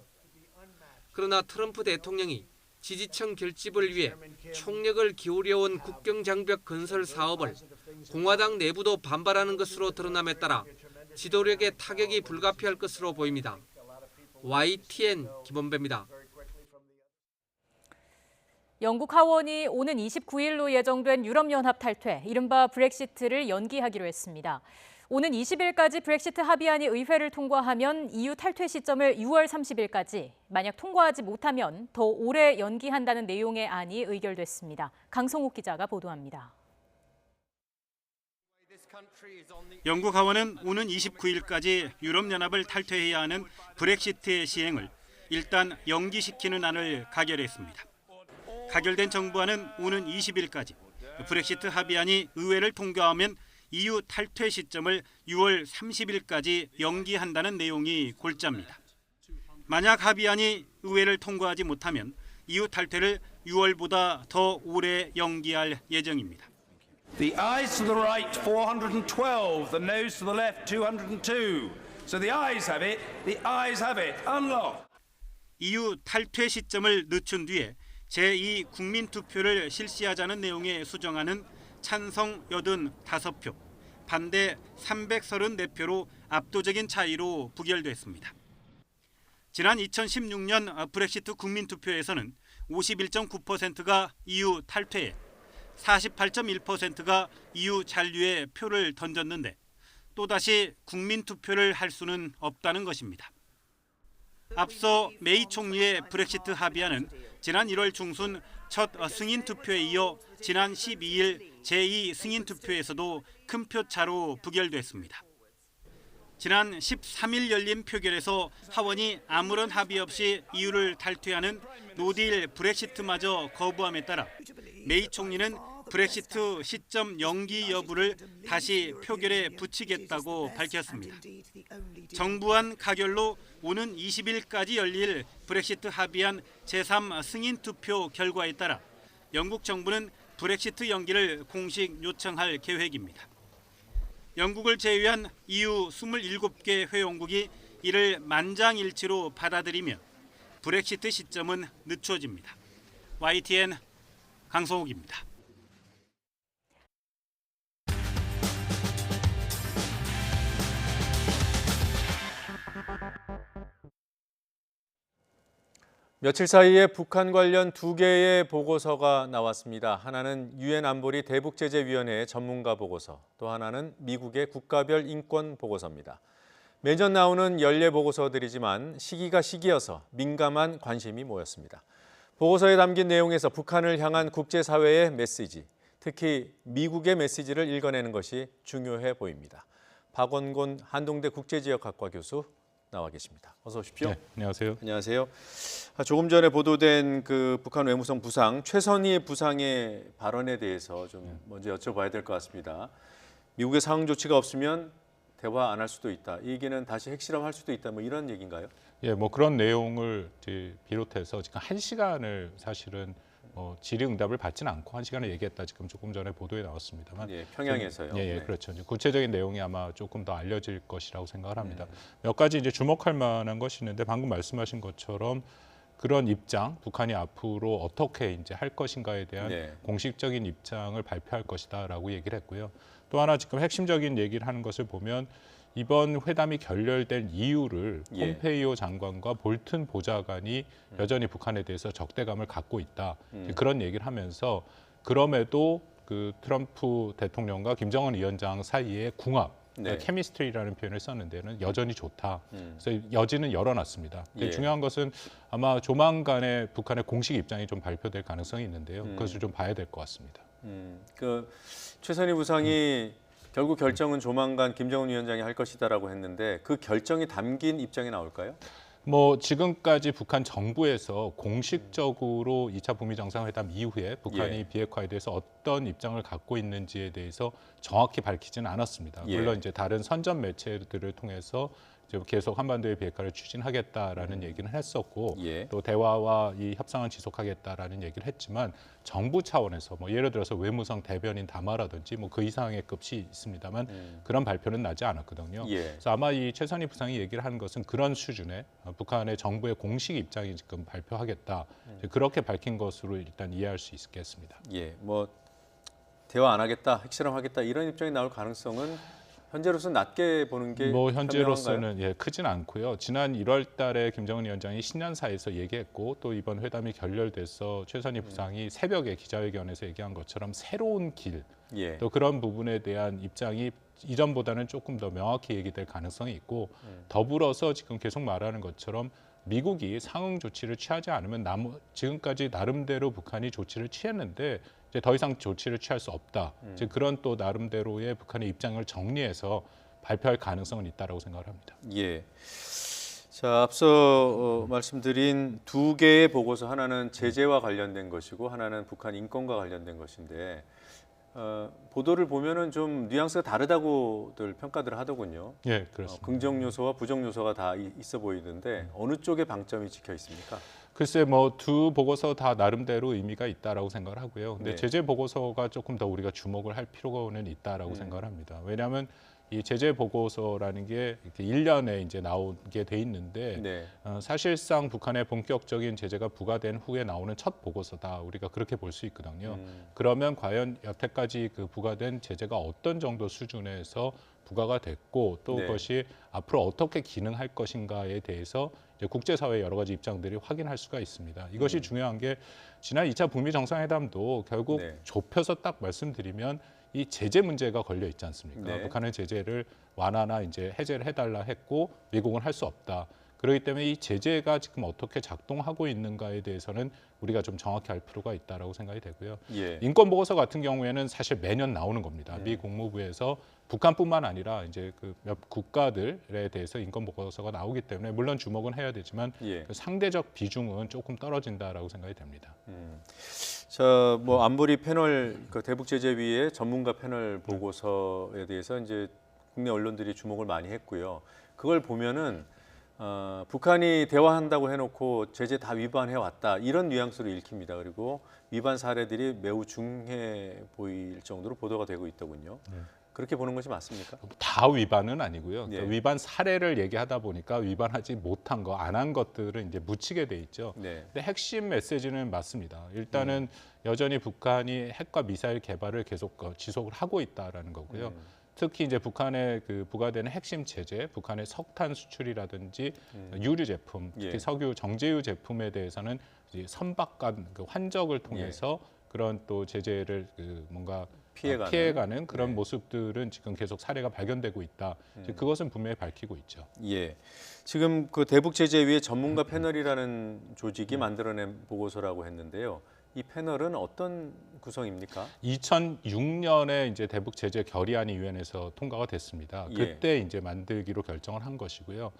[SPEAKER 18] 그러나 트럼프 대통령이 지지층 결집을 위해 총력을 기울여온 국경장벽 건설 사업을 공화당 내부도 반발하는 것으로 드러남에 따라 지도력에 타격이 불가피할 것으로 보입니다. YTN 김원배입니다.
[SPEAKER 2] 영국 하원이 오는 29일로 예정된 유럽연합 탈퇴, 이른바 브렉시트를 연기하기로 했습니다. 오는 20일까지 브렉시트 합의안이 의회를 통과하면 EU 탈퇴 시점을 6월 30일까지, 만약 통과하지 못하면 더 오래 연기한다는 내용의 안이 의결됐습니다. 강성욱 기자가 보도합니다.
[SPEAKER 4] 영국 하원은 오는 29일까지 유럽연합을 탈퇴해야 하는 브렉시트의 시행을 일단 연기시키는 안을 가결했습니다. 가결된 정부안은 오는 20일까지 브렉시트 합의안이 의회를 통과하면 EU 탈퇴 시점을 6월 30일까지 연기한다는 내용이 골자입니다. 만약 합의안이 의회를 통과하지 못하면 EU 탈퇴를 6월보다 더 오래 연기할 예정입니다.
[SPEAKER 19] The ayes to the right 412, the noes to the left 202. So the ayes have it, the ayes have it. Unlock.
[SPEAKER 4] EU 탈퇴 시점을 늦춘 뒤에 제2 국민투표를 실시하자는 내용의 수정안은 찬성 85표, 반대 334표로 압도적인 차이로 부결됐습니다. 지난 2016년 브렉시트 국민투표에서는 51.9%가 EU 탈퇴에 48.1%가 EU 잔류에 표를 던졌는데 또다시 국민투표를 할 수는 없다는 것입니다. 앞서 메이 총리의 브렉시트 합의안은 지난 1월 중순 첫 승인 투표에 이어 지난 12일 제2 승인 투표에서도 큰 표차로 부결됐습니다. 지난 13일 열린 표결에서 하원이 아무런 합의 없이 EU를 탈퇴하는 노딜 브렉시트마저 거부함에 따라 메이 총리는 브렉시트 시점 연기 여부를 다시 표결에 붙이겠다고 밝혔습니다. 정부안 가결로 오는 20일까지 열릴 브렉시트 합의안 제3 승인 투표 결과에 따라 영국 정부는 브렉시트 연기를 공식 요청할 계획입니다. 영국을 제외한 EU 27개 회원국이 이를 만장일치로 받아들이면 브렉시트 시점은 늦춰집니다. YTN 강성욱입니다.
[SPEAKER 1] 며칠 사이에 북한 관련 2개의 보고서가 나왔습니다. 하나는 유엔 안보리 대북제재위원회의 전문가 보고서, 또 하나는 미국의 국가별 인권 보고서입니다. 매년 나오는 연례 보고서들이지만 시기가 시기여서 민감한 관심이 모였습니다. 보고서에 담긴 내용에서 북한을 향한 국제사회의 메시지, 특히 미국의 메시지를 읽어내는 것이 중요해 보입니다. 박원곤 한동대 국제지역학과 교수 나와 계십니다. 어서 오십시오.
[SPEAKER 20] 네, 안녕하세요.
[SPEAKER 1] 안녕하세요. 조금 전에 보도된 그 북한 외무성 부상 최선희 부상의 발언에 대해서 좀 먼저 여쭤봐야 될 것 같습니다. 미국의 상응 조치가 없으면 대화 안 할 수도 있다. 이 얘기는 다시 핵실험할 수도 있다. 뭐 이런 얘기인가요?
[SPEAKER 20] 예, 뭐 그런 내용을 비롯해서 지금 1시간을 사실은 질의응답을 받지는 않고 1시간을 얘기했다 지금 조금 전에 보도에 나왔습니다만
[SPEAKER 1] 예, 평양에서요.
[SPEAKER 20] 예,
[SPEAKER 1] 네.
[SPEAKER 20] 그렇죠. 이제 구체적인 내용이 아마 조금 더 알려질 것이라고 생각을 합니다. 몇 가지 이제 주목할 만한 것이 있는데 방금 말씀하신 것처럼 그런 입장, 북한이 앞으로 어떻게 이제 할 것인가에 대한
[SPEAKER 1] 네.
[SPEAKER 20] 공식적인 입장을 발표할 것이다라고 얘기를 했고요. 또 하나 지금 핵심적인 얘기를 하는 것을 보면 이번 회담이 결렬된 이유를
[SPEAKER 1] 예.
[SPEAKER 20] 폼페이오 장관과 볼튼 보좌관이 여전히 북한에 대해서 적대감을 갖고 있다. 그런 얘기를 하면서 그럼에도 그 트럼프 대통령과 김정은 위원장 사이의 궁합,
[SPEAKER 1] 네.
[SPEAKER 20] 케미스트리라는 표현을 썼는데는 여전히 좋다. 그래서 여지는 열어놨습니다.
[SPEAKER 1] 예.
[SPEAKER 20] 중요한 것은 아마 조만간에 북한의 공식 입장이 좀 발표될 가능성이 있는데요. 그것을 좀 봐야 될 것 같습니다.
[SPEAKER 1] 그 최선희 부상이 결국 결정은 조만간 김정은 위원장이 할 것이다라고 했는데 그 결정이 담긴 입장이 나올까요?
[SPEAKER 20] 뭐 지금까지 북한 정부에서 공식적으로 2차 북미 정상회담 이후에 북한이
[SPEAKER 1] 예.
[SPEAKER 20] 비핵화에 대해서 어떤 입장을 갖고 있는지에 대해서 정확히 밝히지는 않았습니다.
[SPEAKER 1] 예.
[SPEAKER 20] 물론 이제 다른 선전 매체들을 통해서 이제 계속 한반도의 비핵화를 추진하겠다라는 얘기는 했었고
[SPEAKER 1] 예.
[SPEAKER 20] 또 대화와 이 협상은 지속하겠다라는 얘기를 했지만 정부 차원에서 뭐 예를 들어서 외무성 대변인 담화라든지 뭐 그 이상의 급이 있습니다만 그런 발표는 나지 않았거든요.
[SPEAKER 1] 예.
[SPEAKER 20] 그래서 아마 이 최선희 부상이 얘기를 하는 것은 그런 수준의 북한의 정부의 공식 입장이 지금 발표하겠다 그렇게 밝힌 것으로 일단 이해할 수 있겠습니다.
[SPEAKER 1] 예, 뭐 대화 안 하겠다, 핵실험하겠다 이런 입장이 나올 가능성은 현재로서는 낮게 보는 게
[SPEAKER 20] 뭐
[SPEAKER 1] 현명한가요?
[SPEAKER 20] 현재로서는 예, 크진 않고요. 지난 1월 달에 김정은 위원장이 신년사에서 얘기했고 또 이번 회담이 결렬돼서 최선희 부상이 새벽에 기자회견에서 얘기한 것처럼 새로운 길,
[SPEAKER 1] 예.
[SPEAKER 20] 또 그런 부분에 대한 입장이 이전보다는 조금 더 명확히 얘기될 가능성이 있고 더불어서 지금 계속 말하는 것처럼 미국이 상응 조치를 취하지 않으면 지금까지 나름대로 북한이 조치를 취했는데 이제 더 이상 조치를 취할 수 없다. 이제 그런 또 나름대로의 북한의 입장을 정리해서 발표할 가능성은 있다라고 생각을 합니다.
[SPEAKER 1] 예. 자, 앞서 말씀드린 두 개의 보고서, 하나는 제재와 관련된 것이고 하나는 북한 인권과 관련된 것인데 보도를 보면은 좀 뉘앙스가 다르다고들 평가들 하더군요.
[SPEAKER 20] 예, 그렇습니다.
[SPEAKER 1] 긍정 요소와 부정 요소가 다 있어 보이는데 어느 쪽에 방점이 찍혀 있습니까?
[SPEAKER 20] 글쎄 뭐 두 보고서 다 나름대로 의미가 있다라고 생각을 하고요. 근데
[SPEAKER 1] 네.
[SPEAKER 20] 제재 보고서가 조금 더 우리가 주목을 할 필요는 있다라고 생각을 합니다. 왜냐하면 이 제재 보고서라는 게 이렇게 1년에 이제 나오게 돼 있는데
[SPEAKER 1] 네.
[SPEAKER 20] 사실상 북한의 본격적인 제재가 부과된 후에 나오는 첫 보고서다. 우리가 그렇게 볼 수 있거든요. 그러면 과연 여태까지 그 부과된 제재가 어떤 정도 수준에서 부과가 됐고 또
[SPEAKER 1] 네.
[SPEAKER 20] 그것이 앞으로 어떻게 기능할 것인가에 대해서 이제 국제사회의 여러 가지 입장들이 확인할 수가 있습니다. 이것이 중요한 게 지난 2차 북미 정상회담도 결국
[SPEAKER 1] 네.
[SPEAKER 20] 좁혀서 딱 말씀드리면 이 제재 문제가 걸려 있지 않습니까?
[SPEAKER 1] 네.
[SPEAKER 20] 북한은 제재를 완화나 이제 해제를 해달라 했고 미국은 할 수 없다. 그렇기 때문에 이 제재가 지금 어떻게 작동하고 있는가에 대해서는 우리가 좀 정확히 알 필요가 있다라고 생각이 되고요.
[SPEAKER 1] 예.
[SPEAKER 20] 인권 보고서 같은 경우에는 사실 매년 나오는 겁니다. 미 국무부에서 북한뿐만 아니라 이제 그 몇 국가들에 대해서 인권 보고서가 나오기 때문에 물론 주목은 해야 되지만
[SPEAKER 1] 예.
[SPEAKER 20] 그 상대적 비중은 조금 떨어진다라고 생각이 됩니다.
[SPEAKER 1] 자, 뭐 안보리 패널 그 대북 제재위의 전문가 패널 보고서에 대해서 이제 국내 언론들이 주목을 많이 했고요. 그걸 보면은 북한이 대화한다고 해놓고 제재 다 위반해 왔다 이런 뉘앙스로 읽힙니다. 그리고 위반 사례들이 매우 중해 보일 정도로 보도가 되고 있더군요. 그렇게 보는 것이 맞습니까?
[SPEAKER 20] 다 위반은 아니고요.
[SPEAKER 1] 예.
[SPEAKER 20] 그 위반 사례를 얘기하다 보니까 위반하지 못한 거, 안 한 것들은 이제 묻히게 돼 있죠.
[SPEAKER 1] 네.
[SPEAKER 20] 근데 핵심 메시지는 맞습니다. 일단은 여전히 북한이 핵과 미사일 개발을 계속 지속을 하고 있다라는 거고요. 특히 이제 북한의 그 부과되는 핵심 제재, 북한의 석탄 수출이라든지 유류 제품, 특히
[SPEAKER 1] 예.
[SPEAKER 20] 석유 정제유 제품에 대해서는 이제 선박간 그 환적을 통해서 그런 또 제재를 그 뭔가 피해가는 그런 모습들은 지금 계속 사례가 발견되고 있다. 그것은 분명히 밝히고 있죠.
[SPEAKER 1] 예. 지금 그 대북 제재위의 전문가 패널이라는 조직이 만들어낸 보고서라고 했는데요. 이 패널은 어떤 구성입니까?
[SPEAKER 20] 2006년에 이제 대북 제재 결의안이 유엔에서 통과가 됐습니다.
[SPEAKER 1] 예.
[SPEAKER 20] 그때 이제 만들기로 결정을 한 것이고요.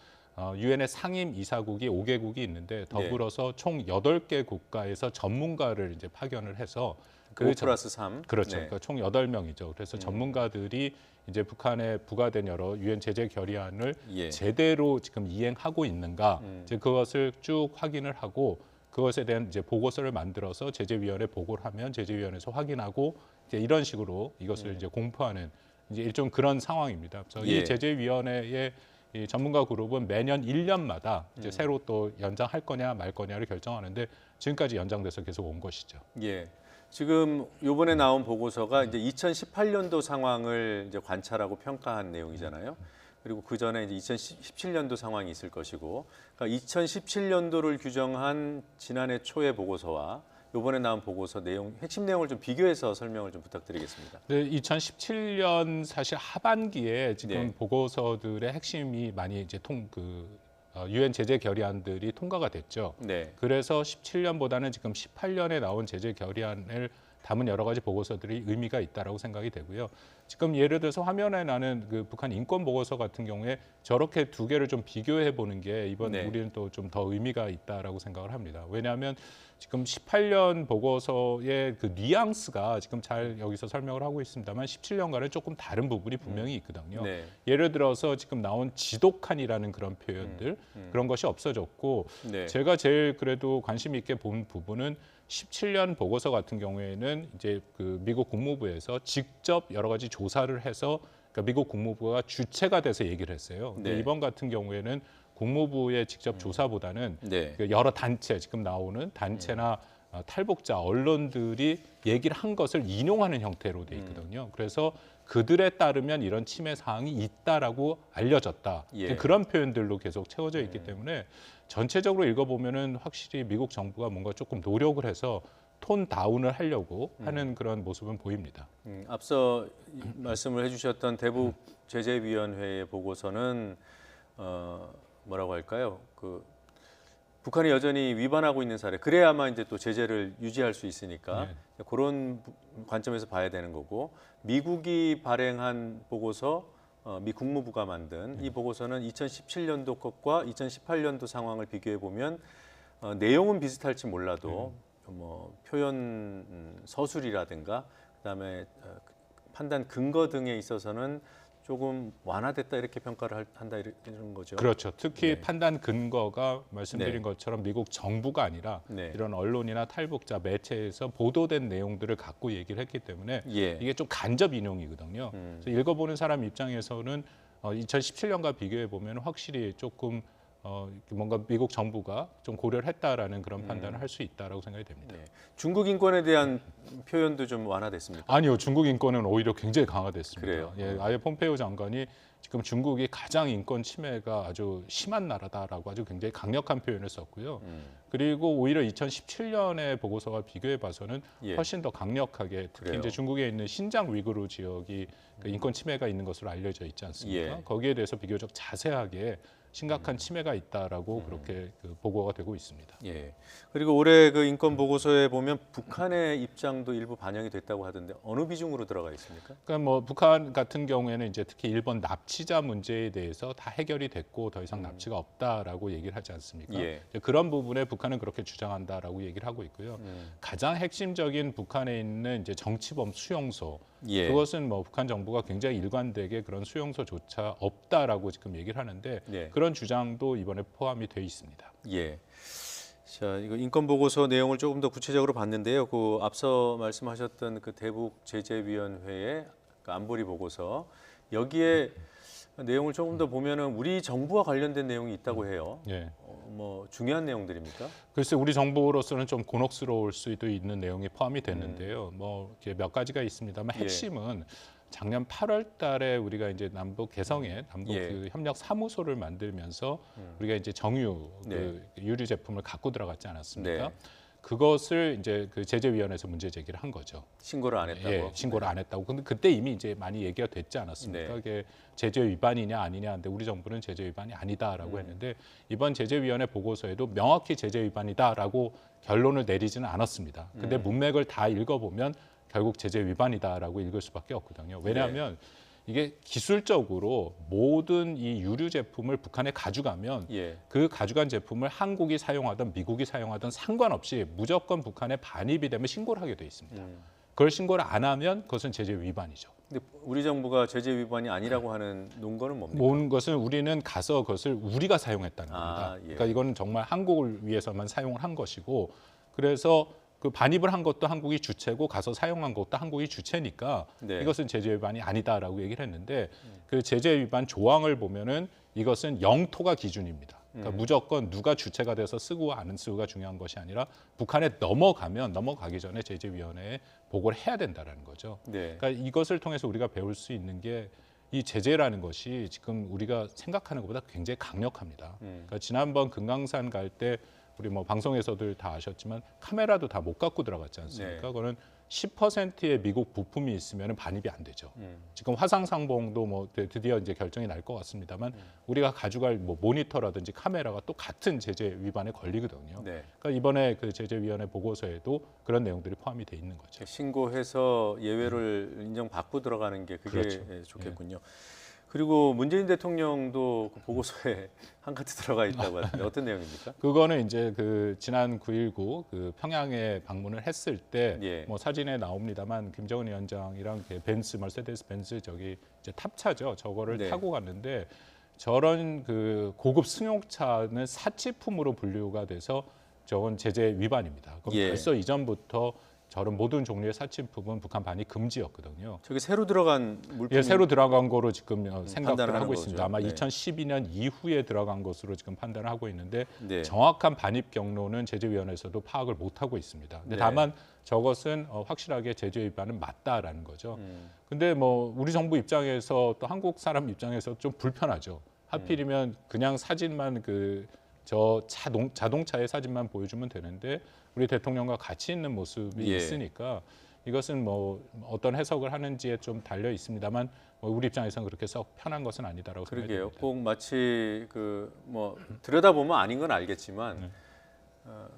[SPEAKER 20] 유엔의 상임 이사국이 5개국이 있는데 더불어서 총 8개 국가에서 전문가를 이제 파견을 해서
[SPEAKER 1] 5 플러스 3.
[SPEAKER 20] 그렇죠.
[SPEAKER 1] 네.
[SPEAKER 20] 그러니까 총 8명이죠. 그래서 전문가들이 이제 북한에 부과된 여러 유엔 제재 결의안을 제대로 지금 이행하고 있는가, 이제 그것을 쭉 확인을 하고 그것에 대한 이제 보고서를 만들어서 제재위원회 보고를 하면 제재위원회에서 확인하고 이제 이런 식으로 이것을 이제 공포하는 이제 일종 그런 상황입니다. 그래서 이 제재위원회의 이 전문가 그룹은 매년 1년마다 이제 새로 또 연장할 거냐 말 거냐를 결정하는데 지금까지 연장돼서 계속 온 것이죠.
[SPEAKER 1] 예. 지금 이번에 나온 보고서가 이제 2018년도 상황을 이제 관찰하고 평가한 내용이잖아요. 그리고 그 전에 이제 2017년도 상황이 있을 것이고, 그러니까 2017년도를 규정한 지난해 초의 보고서와 이번에 나온 보고서 내용, 핵심 내용을 좀 비교해서 설명을 좀 부탁드리겠습니다.
[SPEAKER 20] 네, 2017년 사실 하반기에 지금 보고서들의 핵심이 많이 이제 유엔 제재 결의안들이 통과가 됐죠.
[SPEAKER 1] 네.
[SPEAKER 20] 그래서 17년보다는 지금 18년에 나온 제재 결의안을 담은 여러 가지 보고서들이 의미가 있다라고 생각이 되고요. 지금 예를 들어서 화면에 나는 그 북한 인권 보고서 같은 경우에 저렇게 두 개를 좀 비교해 보는 게 이번 우리는 또 좀 더 의미가 있다라고 생각을 합니다. 왜냐하면 지금 18년 보고서의 그 뉘앙스가 지금 잘 여기서 설명을 하고 있습니다만 17년과는 조금 다른 부분이 분명히 있거든요. 예를 들어서 지금 나온 지독한이라는 그런 표현들 그런 것이 없어졌고 제가 제일 그래도 관심 있게 본 부분은 17년 보고서 같은 경우에는 이제 그 미국 국무부에서 직접 여러 가지 조사를 해서 그러니까 미국 국무부가 주체가 돼서 얘기를 했어요. 근데 이번 같은 경우에는 국무부의 직접 조사보다는 그 여러 단체, 지금 나오는 단체나 탈북자, 언론들이 얘기를 한 것을 인용하는 형태로 돼 있거든요. 그래서 그들에 따르면 이런 침해 사항이 있다라고 알려졌다. 그런 표현들로 계속 채워져 있기 때문에 전체적으로 읽어보면은 확실히 미국 정부가 뭔가 조금 노력을 해서 톤 다운을 하려고 하는 그런 모습은 보입니다.
[SPEAKER 1] 앞서 말씀을 해주셨던 대북 제재위원회의 보고서는 뭐라고 할까요? 그 북한이 여전히 위반하고 있는 사례, 그래야만 이제 또 제재를 유지할 수 있으니까 그런 관점에서 봐야 되는 거고, 미국이 발행한 보고서, 미 국무부가 만든 이 보고서는 2017년도 것과 2018년도 상황을 비교해 보면 내용은 비슷할지 몰라도 뭐 표현 서술이라든가 그다음에 판단 근거 등에 있어서는 조금 완화됐다 이렇게 평가를 한다 이런 거죠.
[SPEAKER 20] 그렇죠. 특히 판단 근거가 말씀드린 것처럼 미국 정부가 아니라 이런 언론이나 탈북자 매체에서 보도된 내용들을 갖고 얘기를 했기 때문에 이게 좀 간접 인용이거든요. 그래서 읽어보는 사람 입장에서는 2017년과 비교해 보면 확실히 조금 뭔가 미국 정부가 좀 고려를 했다라는 그런 판단을 할 수 있다라고 생각이 됩니다.
[SPEAKER 1] 중국 인권에 대한 표현도 좀 완화됐습니까?
[SPEAKER 20] 아니요, 중국 인권은 오히려 굉장히 강화됐습니다.
[SPEAKER 1] 그래요?
[SPEAKER 20] 예, 아예 폼페이오 장관이 지금 중국이 가장 인권 침해가 아주 심한 나라다라고 아주 굉장히 강력한 표현을 썼고요. 그리고 오히려 2017년의 보고서와 비교해 봐서는 훨씬 더 강력하게 특히 이제 중국에 있는 신장 위구르 지역이 그 인권 침해가 있는 것으로 알려져 있지 않습니까? 거기에 대해서 비교적 자세하게 심각한 침해가 있다라고 그렇게 그 보고가 되고 있습니다.
[SPEAKER 1] 그리고 올해 그 인권 보고서에 보면 북한의 입장도 일부 반영이 됐다고 하던데 어느 비중으로 들어가 있습니까?
[SPEAKER 20] 그러니까 뭐 북한 같은 경우에는 이제 특히 일본 납치자 문제에 대해서 다 해결이 됐고 더 이상 납치가 없다라고 얘기를 하지 않습니까? 그런 부분에 북한은 그렇게 주장한다라고 얘기를 하고 있고요. 가장 핵심적인 북한에 있는 이제 정치범 수용소 그것은 뭐 북한 정부가 굉장히 일관되게 그런 수용소조차 없다라고 지금 얘기를 하는데 그런 주장도 이번에 포함이 돼 있습니다.
[SPEAKER 1] 자, 이거 인권 보고서 내용을 조금 더 구체적으로 봤는데요. 그 앞서 말씀하셨던 그 대북 제재위원회의 그 안보리 보고서 여기에 내용을 조금 더 보면은 우리 정부와 관련된 내용이 있다고 해요. 뭐 중요한 내용들입니까?
[SPEAKER 20] 글쎄 우리 정부로서는 좀 곤혹스러울 수도 있는 내용이 포함이 됐는데요. 뭐 이렇게 몇 가지가 있습니다만 핵심은 작년 8월달에 우리가 이제 남북 개성에 남북 그 협력 사무소를 만들면서 우리가 이제 정유 그 유류 제품을 갖고 들어갔지 않았습니까? 그것을 이제 그 제재위원회에서 문제 제기를 한 거죠.
[SPEAKER 1] 신고를 안 했다고.
[SPEAKER 20] 신고를 안 했다고. 근데 그때 이미 이제 많이 얘기가 됐지 않았습니까? 이게 제재 위반이냐 아니냐 하는데 우리 정부는 제재 위반이 아니다라고 했는데 이번 제재위원회 보고서에도 명확히 제재 위반이다라고 결론을 내리지는 않았습니다. 근데 문맥을 다 읽어보면 결국 제재 위반이다라고 읽을 수밖에 없거든요. 왜냐하면 이게 기술적으로 모든 이 유류 제품을 북한에 가져가면 그 가져간 제품을 한국이 사용하든 미국이 사용하든 상관없이 무조건 북한에 반입이 되면 신고를 하게 돼 있습니다. 그걸 신고를 안 하면 그것은 제재 위반이죠.
[SPEAKER 1] 근데 우리 정부가 제재 위반이 아니라고 하는 논거는 뭡니까?
[SPEAKER 20] 모은 것은 우리는 가서 그것을 우리가 사용했다는 겁니다.
[SPEAKER 1] 예.
[SPEAKER 20] 그러니까 이거는 정말 한국을 위해서만 사용을 한 것이고, 그래서 그 반입을 한 것도 한국이 주체고 가서 사용한 것도 한국이 주체니까
[SPEAKER 1] 네.
[SPEAKER 20] 이것은 제재 위반이 아니다라고 얘기를 했는데, 그 제재 위반 조항을 보면은 이것은 영토가 기준입니다. 그러니까 무조건 누가 주체가 돼서 쓰고 안 쓰고가 중요한 것이 아니라 북한에 넘어가기 전에 제재위원회에 보고를 해야 된다라는 거죠.
[SPEAKER 1] 네.
[SPEAKER 20] 그러니까 이것을 통해서 우리가 배울 수 있는 게 이 제재라는 것이 지금 우리가 생각하는 것보다 굉장히 강력합니다. 그러니까 지난번 금강산 갈 때 우리 뭐 방송에서들 다 아셨지만 카메라도 다 못 갖고 들어갔지 않습니까?
[SPEAKER 1] 네.
[SPEAKER 20] 그거는 10%의 미국 부품이 있으면 반입이 안 되죠. 지금 화상상봉도 뭐 드디어 이제 결정이 날 것 같습니다만 우리가 가져갈 뭐 모니터라든지 카메라가 또 같은 제재 위반에 걸리거든요.
[SPEAKER 1] 네.
[SPEAKER 20] 그러니까 이번에 그 제재위원회 보고서에도 그런 내용들이 포함이 돼 있는 거죠.
[SPEAKER 1] 신고해서 예외를 인정받고 들어가는 게 그게
[SPEAKER 20] 그렇죠.
[SPEAKER 1] 좋겠군요. 그리고 문재인 대통령도 그 보고서에 한카트 들어가 있다고 하는데 어떤 내용입니까?
[SPEAKER 20] 그거는 이제 그 지난 9.19 그 평양에 방문을 했을 때
[SPEAKER 1] 예.
[SPEAKER 20] 뭐 사진에 나옵니다만 김정은 위원장이랑 벤츠 머세데스 벤츠 저기 이제 탑차죠. 저거를
[SPEAKER 1] 네.
[SPEAKER 20] 타고 갔는데 저런 그 고급 승용차는 사치품으로 분류가 돼서 저건 제재 위반입니다. 그럼
[SPEAKER 1] 예.
[SPEAKER 20] 벌써 이전부터 저런 모든 종류의 사치품은 북한 반입 금지였거든요.
[SPEAKER 1] 저게 새로 들어간 물품이
[SPEAKER 20] 예, 새로 들어간 거로 지금 생각을
[SPEAKER 1] 판단을
[SPEAKER 20] 하고
[SPEAKER 1] 하는
[SPEAKER 20] 있습니다.
[SPEAKER 1] 거죠.
[SPEAKER 20] 아마
[SPEAKER 1] 네.
[SPEAKER 20] 2012년 이후에 들어간 것으로 지금 판단을 하고 있는데
[SPEAKER 1] 네.
[SPEAKER 20] 정확한 반입 경로는 제재위원회에서도 파악을 못 하고 있습니다. 근데
[SPEAKER 1] 네.
[SPEAKER 20] 다만 저것은 확실하게 제재 위반은 맞다라는 거죠. 근데 뭐 우리 정부 입장에서 또 한국 사람 입장에서 좀 불편하죠. 하필이면 그냥 사진만 그 저 자동차의 사진만 보여주면 되는데 우리 대통령과 같이 있는 모습이
[SPEAKER 1] 예.
[SPEAKER 20] 있으니까 이것은 뭐 어떤 해석을 하는지에 좀 달려 있습니다만 우리 입장에서는 그렇게 썩 편한 것은 아니다라고
[SPEAKER 1] 그러게요.
[SPEAKER 20] 생각합니다.
[SPEAKER 1] 꼭 마치 그 뭐 들여다보면 아닌 건 알겠지만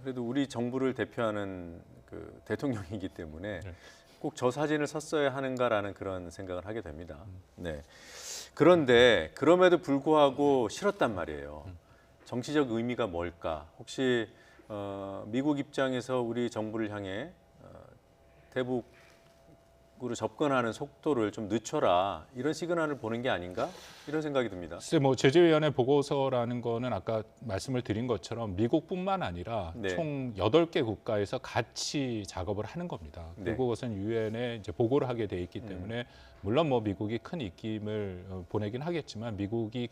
[SPEAKER 1] 그래도 우리 정부를 대표하는 그 대통령이기 때문에 꼭 저 사진을 썼어야 하는가라는 그런 생각을 하게 됩니다. 네. 그런데 그럼에도 불구하고 싫었단 말이에요. 정치적 의미가 뭘까? 혹시 미국 입장에서 우리 정부를 향해 대북으로 접근하는 속도를 좀 늦춰라 이런 시그널을 보는 게 아닌가 이런 생각이 듭니다.
[SPEAKER 20] 글쎄 뭐 제재위원회 보고서라는 거는 아까 말씀을 드린 것처럼 미국뿐만 아니라
[SPEAKER 1] 네.
[SPEAKER 20] 총 8개 국가에서 같이 작업을 하는 겁니다.
[SPEAKER 1] 네.
[SPEAKER 20] 그리고 그것은 유엔에 이제 보고를 하게 돼 있기 때문에 물론 뭐 미국이 큰 입김을 보내긴 하겠지만 미국이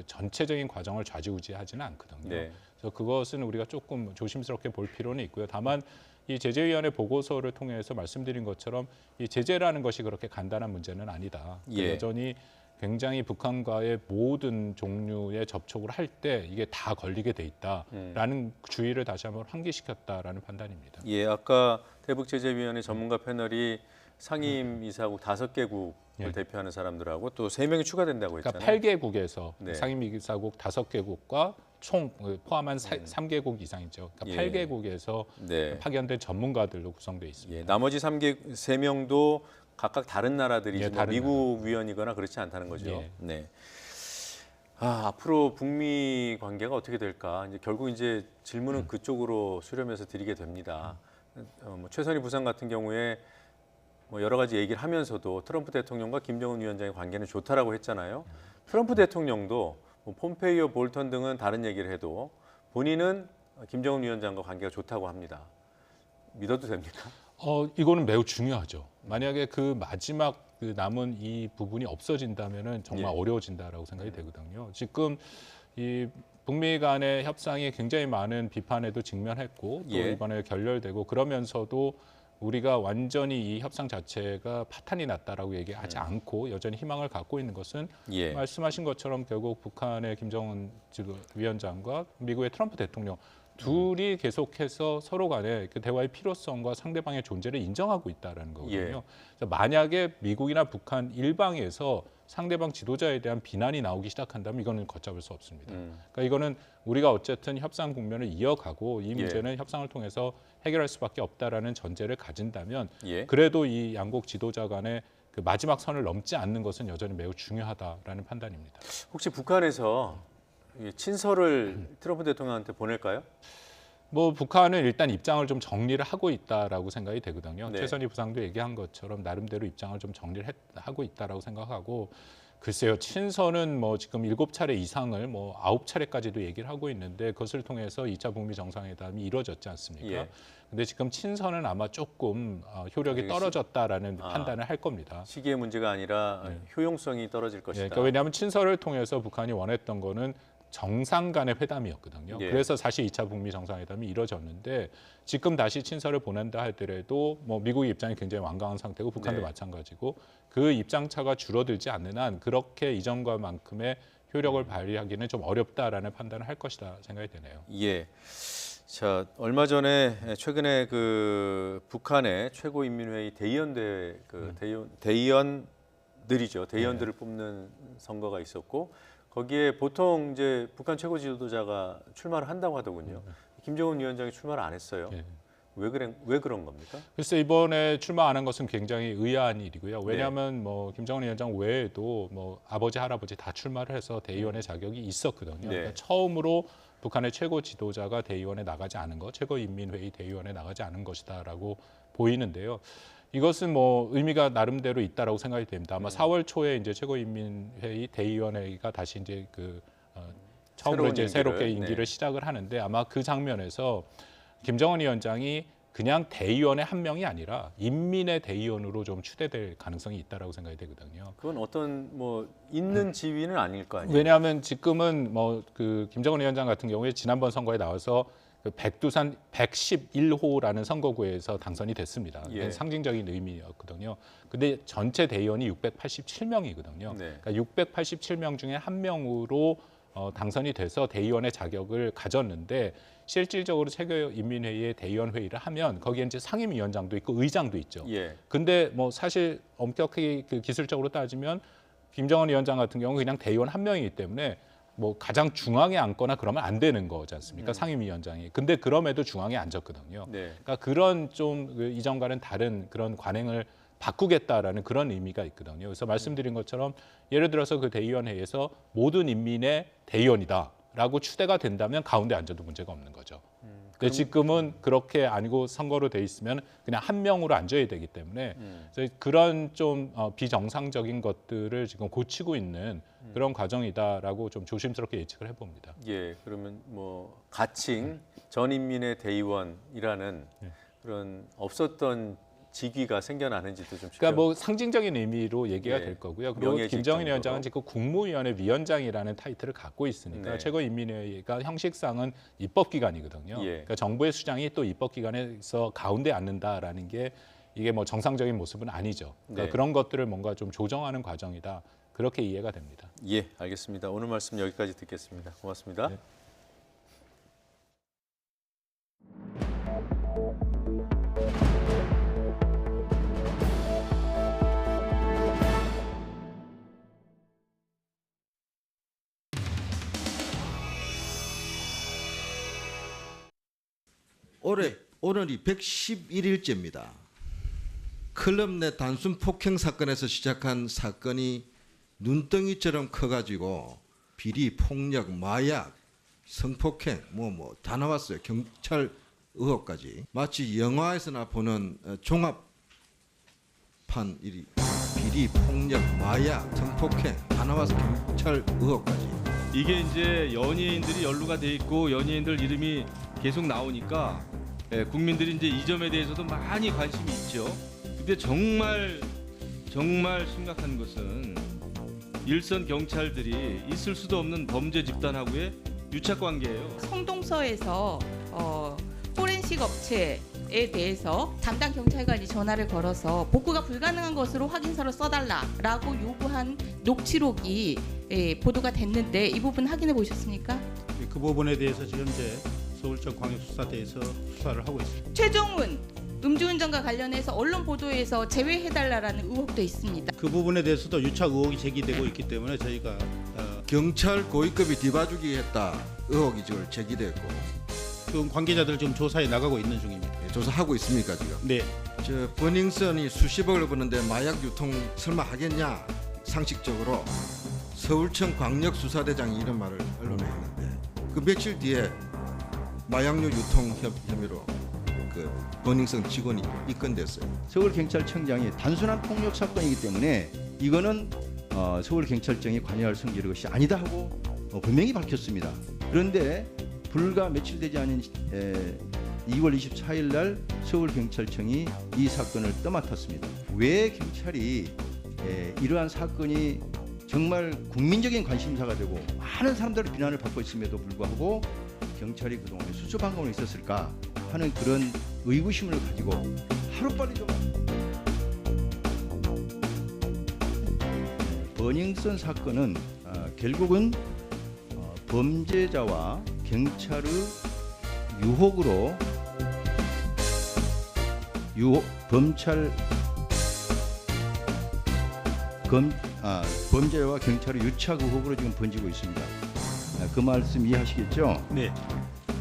[SPEAKER 20] 전체적인 과정을 좌지우지하지는 않거든요.
[SPEAKER 1] 네.
[SPEAKER 20] 그래서 그것은 우리가 조금 조심스럽게 볼 필요는 있고요. 다만 이 제재위원회 보고서를 통해서 말씀드린 것처럼 이 제재라는 것이 그렇게 간단한 문제는 아니다.
[SPEAKER 1] 예.
[SPEAKER 20] 여전히 굉장히 북한과의 모든 종류의 접촉을 할 때 이게 다 걸리게 돼 있다라는 주의를 다시 한번 환기시켰다라는 판단입니다.
[SPEAKER 1] 예, 아까 대북제재위원회 전문가 패널이 상임 이사국 5개국을
[SPEAKER 20] 예.
[SPEAKER 1] 대표하는 사람들하고 또 3명이 추가된다고 했잖아요.
[SPEAKER 20] 그러니까 8개국에서
[SPEAKER 1] 네.
[SPEAKER 20] 상임 이사국 5개국과 총 포함한 3개국 이상이죠. 그러니까
[SPEAKER 1] 예.
[SPEAKER 20] 8개국에서
[SPEAKER 1] 네.
[SPEAKER 20] 파견된 전문가들로 구성되어 있습니다.
[SPEAKER 1] 예, 나머지 3명도 각각 다른 나라들이지
[SPEAKER 20] 예,
[SPEAKER 1] 뭐
[SPEAKER 20] 다른
[SPEAKER 1] 미국 위원이거나 그렇지 않다는 거죠.
[SPEAKER 20] 예.
[SPEAKER 1] 네. 앞으로 북미 관계가 어떻게 될까? 이제 결국 이제 질문은 그쪽으로 수렴해서 드리게 됩니다. 뭐 최선희 부상 같은 경우에 뭐 여러 가지 얘기를 하면서도 트럼프 대통령과 김정은 위원장의 관계는 좋다라고 했잖아요. 트럼프 대통령도 뭐 폼페이오, 볼턴 등은 다른 얘기를 해도 본인은 김정은 위원장과 관계가 좋다고 합니다. 믿어도 됩니까?
[SPEAKER 20] 이거는 매우 중요하죠. 만약에 그 마지막 그 남은 이 부분이 없어진다면은 정말
[SPEAKER 1] 예.
[SPEAKER 20] 어려워진다라고 생각이 되거든요. 지금 이 북미 간의 협상이 굉장히 많은 비판에도 직면했고 또
[SPEAKER 1] 예.
[SPEAKER 20] 이번에 결렬되고 그러면서도 우리가 완전히 이 협상 자체가 파탄이 났다라고 얘기하지 않고 여전히 희망을 갖고 있는 것은
[SPEAKER 1] 예.
[SPEAKER 20] 말씀하신 것처럼 결국 북한의 김정은 위원장과 미국의 트럼프 대통령 둘이 계속해서 서로 간에 그 대화의 필요성과 상대방의 존재를 인정하고 있다는 거거든요.
[SPEAKER 1] 예.
[SPEAKER 20] 그래서 만약에 미국이나 북한 일방에서 상대방 지도자에 대한 비난이 나오기 시작한다면 이거는 걷잡을 수 없습니다. 그러니까 이거는 우리가 어쨌든 협상 국면을 이어가고 이 문제는 협상을 통해서 해결할 수밖에 없다라는 전제를 가진다면
[SPEAKER 1] 예.
[SPEAKER 20] 그래도 이 양국 지도자 간의 그 마지막 선을 넘지 않는 것은 여전히 매우 중요하다라는 판단입니다.
[SPEAKER 1] 혹시 북한에서 친서를 트럼프 대통령한테 보낼까요?
[SPEAKER 20] 뭐 북한은 일단 입장을 좀 정리를 하고 있다라고 생각이 되거든요.
[SPEAKER 1] 네.
[SPEAKER 20] 최선희 부상도 얘기한 것처럼 나름대로 입장을 좀 정리를 하고 있다라고 생각하고 글쎄요. 친선은 뭐 지금 7차례 이상을 뭐 9차례까지도 얘기를 하고 있는데 그것을 통해서 2차 북미 정상회담이 이루어졌지 않습니까?
[SPEAKER 1] 예.
[SPEAKER 20] 근데 지금 친선은 아마 조금 효력이 떨어졌다라는 판단을 할 겁니다.
[SPEAKER 1] 시기의 문제가 아니라 효용성이 떨어질 것이다.
[SPEAKER 20] 그러니까 왜냐하면 친선을 통해서 북한이 원했던 거는 정상 간의 회담이었거든요.
[SPEAKER 1] 예.
[SPEAKER 20] 그래서 사실 2차 북미 정상회담이 이루어졌는데 지금 다시 친서를 보낸다 하더라도 뭐 미국의 입장이 굉장히 완강한 상태고 북한도
[SPEAKER 1] 네.
[SPEAKER 20] 마찬가지고 그 입장차가 줄어들지 않는 한 그렇게 이전과만큼의 효력을 발휘하기는 좀 어렵다라는 판단을 할 것이다 생각이 되네요.
[SPEAKER 1] 예. 자, 얼마 전에 최근에 그 북한의 최고인민회의 대의원대 대의원들이죠. 대의원들을 뽑는 선거가 있었고 거기에 보통 이제 북한 최고 지도자가 출마를 한다고 하더군요. 김정은 위원장이 출마를 안 했어요. 왜 그런 겁니까?
[SPEAKER 20] 글쎄 이번에 출마 안 한 것은 굉장히 의아한 일이고요. 왜냐하면 뭐 김정은 위원장 외에도 뭐 아버지 할아버지 다 출마를 해서 대의원의 자격이 있었거든요. 그러니까 처음으로 북한의 최고 지도자가 대의원에 나가지 않은 것, 최고인민회의 대의원에 나가지 않은 것이다라고 보이는데요. 이것은 뭐 의미가 나름대로 있다라고 생각이 됩니다. 아마 4월 초에 이제 최고인민회의 대의원회의가 다시 이제 처음으로 이제 새롭게 임기를 시작을 하는데 아마 그 장면에서 김정은 위원장이 그냥 대의원의 한 명이 아니라 인민의 대의원으로 좀 추대될 가능성이 있다라고 생각이 되거든요.
[SPEAKER 1] 그건 어떤 뭐 있는 지위는 아닐 거 아니에요.
[SPEAKER 20] 왜냐하면 지금은 뭐 그 김정은 위원장 같은 경우에 지난번 선거에 나와서 그 백두산 111호라는 선거구에서 당선이 됐습니다. 상징적인 의미였거든요. 근데 전체 대의원이 687명이거든요. 그러니까 687명 중에 한 명으로 당선이 돼서 대의원의 자격을 가졌는데 실질적으로 최고인민회의의 대의원 회의를 하면 거기에 이제 상임위원장도 있고 의장도 있죠. 근데 뭐 사실 엄격하게 그 기술적으로 따지면 김정은 위원장 같은 경우는 그냥 대의원 한 명이기 때문에 뭐 가장 중앙에 앉거나 그러면 안 되는 거지 않습니까? 상임위원장이. 근데 그럼에도 중앙에 앉았거든요. 그러니까 그런 좀 그 이전과는 다른 그런 관행을 바꾸겠다라는 그런 의미가 있거든요. 그래서 말씀드린 것처럼 예를 들어서 그 대의원회에서 모든 인민의 대의원이다라고 추대가 된다면 가운데 앉아도 문제가 없는 거죠. 근데 지금은 그렇게 아니고 선거로 돼 있으면 그냥 한 명으로 앉아야 되기 때문에 그런 좀 비정상적인 것들을 지금 고치고 있는 그런 과정이다라고 좀 조심스럽게 예측을 해봅니다.
[SPEAKER 1] 예, 그러면 뭐 가칭 전인민의 대의원이라는 그런 없었던 직위가 생겨나는지도 좀.
[SPEAKER 20] 그러니까 뭐 상징적인 의미로 얘기가 될 거고요. 그리고 김정은 위원장은 지금 국무위원회 위원장이라는 타이틀을 갖고 있으니까 최고인민회의가 형식상은 입법기관이거든요. 그러니까 정부의 수장이 또 입법기관에서 가운데 앉는다라는 게 이게 뭐 정상적인 모습은 아니죠. 그러니까 그런 것들을 뭔가 좀 조정하는 과정이다. 그렇게 이해가 됩니다.
[SPEAKER 1] 예, 알겠습니다. 오늘 말씀 여기까지 듣겠습니다. 고맙습니다.
[SPEAKER 11] 오늘이 111일째입니다. 클럽 내 단순 폭행 사건에서 시작한 사건이 눈덩이처럼 커가지고 비리, 폭력, 마약, 성폭행 뭐 다 나왔어요. 경찰 의혹까지. 마치 영화에서나 보는 종합판 일이 비리, 폭력, 마약, 성폭행 다 나와서 경찰 의혹까지.
[SPEAKER 21] 이게 이제 연예인들이 연루가 돼 있고 연예인들 이름이 계속 나오니까 국민들이 이제 이 점에 대해서도 많이 관심이 있죠. 근데 정말 심각한 것은 일선 경찰들이 있을 수도 없는 범죄 집단하고의 유착 관계예요.
[SPEAKER 22] 성동서에서 포렌식 업체에 대해서 담당 경찰관이 전화를 걸어서 복구가 불가능한 것으로 확인서를 써달라라고 요구한 녹취록이 보도가 됐는데 이 부분 확인해 보셨습니까?
[SPEAKER 4] 그 부분에 대해서 지금 이제 서울청 광역수사대에서 수사를 하고 있습니다.
[SPEAKER 22] 최종훈 음주운전과 관련해서 언론 보도에서 제외해달라는 의혹도 있습니다.
[SPEAKER 4] 그 부분에 대해서도 유착 의혹이 제기되고 있기 때문에 저희가
[SPEAKER 11] 경찰 고위급이 뒤봐주기 했다 의혹이 지금 제기됐고
[SPEAKER 4] 그 관계자들 지금 조사에 나가고 있는 중입니다.
[SPEAKER 11] 조사하고 있습니까 지금?
[SPEAKER 4] 네.
[SPEAKER 11] 저 버닝썬이 수십억을 버는데 마약 유통 설마 하겠냐 상식적으로 서울청 광역수사대장이 이런 말을 언론에 했는데 그 며칠 뒤에 마약류 유통 혐의로 그 버닝썬 직원이 입건됐어요.
[SPEAKER 3] 서울경찰청장이 단순한 폭력 사건이기 때문에 이거는 서울경찰청이 관여할 성질의 것이 아니다 하고 분명히 밝혔습니다. 그런데 불과 며칠 되지 않은 2월 24일 날 서울경찰청이 이 사건을 떠맡았습니다. 왜 경찰이 이러한 사건이 정말 국민적인 관심사가 되고 많은 사람들의 비난을 받고 있음에도 불구하고 경찰이 그동안에 수수방관으로 있었을까 하는 그런 의구심을 가지고 하루빨리 좀 버닝썬 사건은 결국은 범죄자와 경찰의 유혹으로 범죄와 경찰의 유착 의혹으로 지금 번지고 있습니다. 그 말씀 이해하시겠죠?
[SPEAKER 4] 네.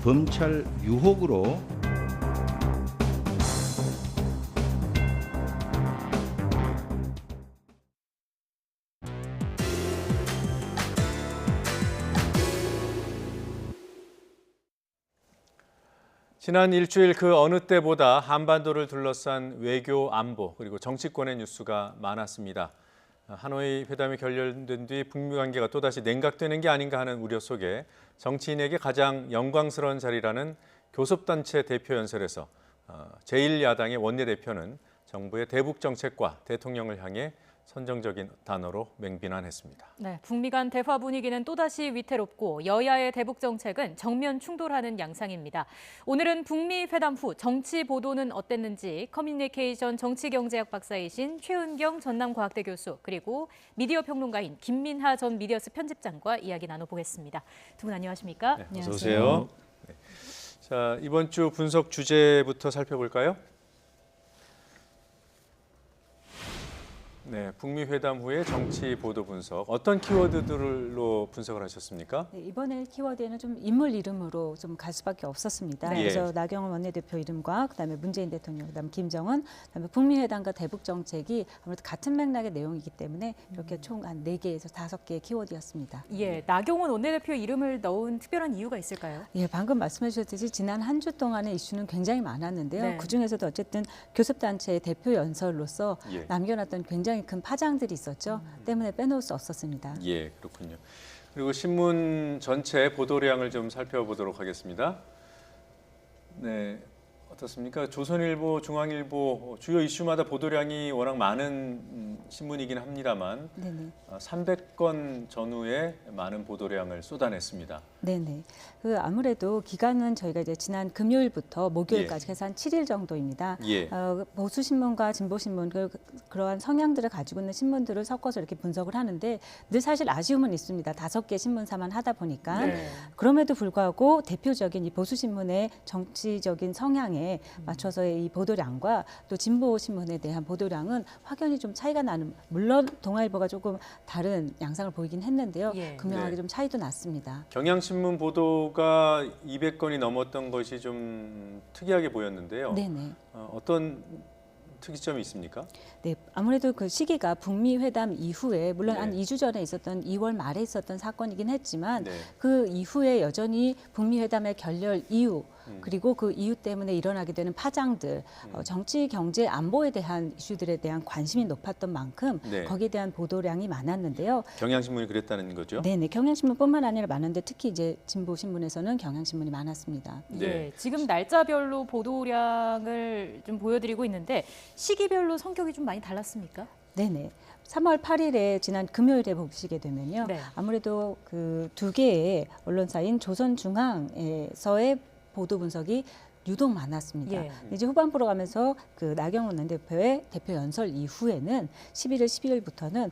[SPEAKER 3] 검찰 유혹으로
[SPEAKER 1] 지난 일주일 그 어느 때보다 한반도를 둘러싼 외교 안보 그리고 정치권의 뉴스가 많았습니다. 하노이 회담이 결렬된 뒤 북미 관계가 또다시 냉각되는 게 아닌가 하는 우려 속에 정치인에게 가장 영광스러운 자리라는 교섭단체 대표 연설에서 제1야당의 원내대표는 정부의 대북 정책과 대통령을 향해 선정적인 단어로 맹비난했습니다.
[SPEAKER 2] 네, 북미 간 대화 분위기는 또다시 위태롭고 여야의 대북 정책은 정면 충돌하는 양상입니다. 오늘은 북미 회담 후 정치 보도는 어땠는지 커뮤니케이션 정치경제학 박사이신 최은경 전남과학대 교수 그리고 미디어 평론가인 김민하 전 미디어스 편집장과 이야기 나눠보겠습니다. 두 분 안녕하십니까?
[SPEAKER 1] 네, 어서 오세요. 네. 자, 이번 주 분석 주제부터 살펴볼까요? 네, 북미 회담 후의 정치 보도 분석 어떤 키워드들로 분석을 하셨습니까?
[SPEAKER 5] 네, 이번에 키워드에는 좀 인물 이름으로 좀 갈 수밖에 없었습니다.
[SPEAKER 1] 네.
[SPEAKER 5] 그래서 나경원 원내대표 이름과 그다음에 문재인 대통령, 그다음에 김정은, 그다음에 북미 회담과 대북 정책이 아무래도 같은 맥락의 내용이기 때문에 이렇게 총 한 4개에서 5개의 키워드였습니다.
[SPEAKER 2] 예, 나경원 원내대표 이름을 넣은 특별한 이유가 있을까요?
[SPEAKER 5] 예, 방금 말씀해 주셨듯이 지난 한 주 동안의 이슈는 굉장히 많았는데요.
[SPEAKER 2] 네.
[SPEAKER 5] 그중에서도 어쨌든 교섭단체의 대표 연설로서
[SPEAKER 1] 예.
[SPEAKER 5] 남겨놨던 굉장히 큰 파장들이 있었죠. 때문에 빼놓을 수 없었습니다.
[SPEAKER 1] 예, 그렇군요. 그리고 신문 전체 보도량을 좀 살펴보도록 하겠습니다. 네, 어떻습니까? 조선일보, 중앙일보 주요 이슈마다 보도량이 워낙 많은 신문이긴 합니다만
[SPEAKER 5] 네네.
[SPEAKER 1] 300건 전후에 많은 보도량을 쏟아냈습니다.
[SPEAKER 5] 네네. 그 아무래도 기간은 저희가 이제 지난 금요일부터 목요일까지 해서 한 7일 정도입니다.
[SPEAKER 1] 예.
[SPEAKER 5] 보수 신문과 진보 신문 그러한 성향들을 가지고 있는 신문들을 섞어서 이렇게 분석을 하는데 늘 사실 아쉬움은 있습니다. 5개 신문사만 하다 보니까
[SPEAKER 1] 네.
[SPEAKER 5] 그럼에도 불구하고 대표적인 이 보수 신문의 정치적인 성향에 맞춰서의 이 보도량과 또 진보 신문에 대한 보도량은 확연히 좀 차이가 나는 물론 동아일보가 조금 다른 양상을 보이긴 했는데요.
[SPEAKER 2] 예.
[SPEAKER 5] 극명하게
[SPEAKER 1] 네.
[SPEAKER 5] 좀 차이도 났습니다.
[SPEAKER 1] 경향신문 보도가 200건이 넘었던 것이 좀 특이하게 보였는데요.
[SPEAKER 5] 네네.
[SPEAKER 1] 어떤 특이점이 있습니까?
[SPEAKER 5] 네, 아무래도 그 시기가 북미 회담 이후에 물론
[SPEAKER 1] 네.
[SPEAKER 5] 한 2주 전에 있었던 2월 말에 있었던 사건이긴 했지만
[SPEAKER 1] 네.
[SPEAKER 5] 그 이후에 여전히 북미 회담의 결렬 이후 그리고 그 이유 때문에 일어나게 되는 파장들, 정치, 경제, 안보에 대한 이슈들에 대한 관심이 높았던 만큼
[SPEAKER 1] 네.
[SPEAKER 5] 거기에 대한 보도량이 많았는데요.
[SPEAKER 1] 경향신문이 그랬다는 거죠?
[SPEAKER 5] 네네, 경향신문뿐만 아니라 많은데 특히 이제 진보 신문에서는 경향신문이 많았습니다.
[SPEAKER 1] 네.
[SPEAKER 2] 예, 지금 날짜별로 보도량을 좀 보여드리고 있는데 시기별로 성격이 좀 많이 달랐습니까?
[SPEAKER 5] 네네. 3월 8일에 지난 금요일에 보시게 되면요.
[SPEAKER 2] 네.
[SPEAKER 5] 아무래도 그 2개의 언론사인 조선중앙에서의 보도 분석이 유독 많았습니다.
[SPEAKER 2] 예.
[SPEAKER 5] 이제 후반부로 가면서 그 나경원 원내대표의 대표 연설 이후에는 11일, 12일부터는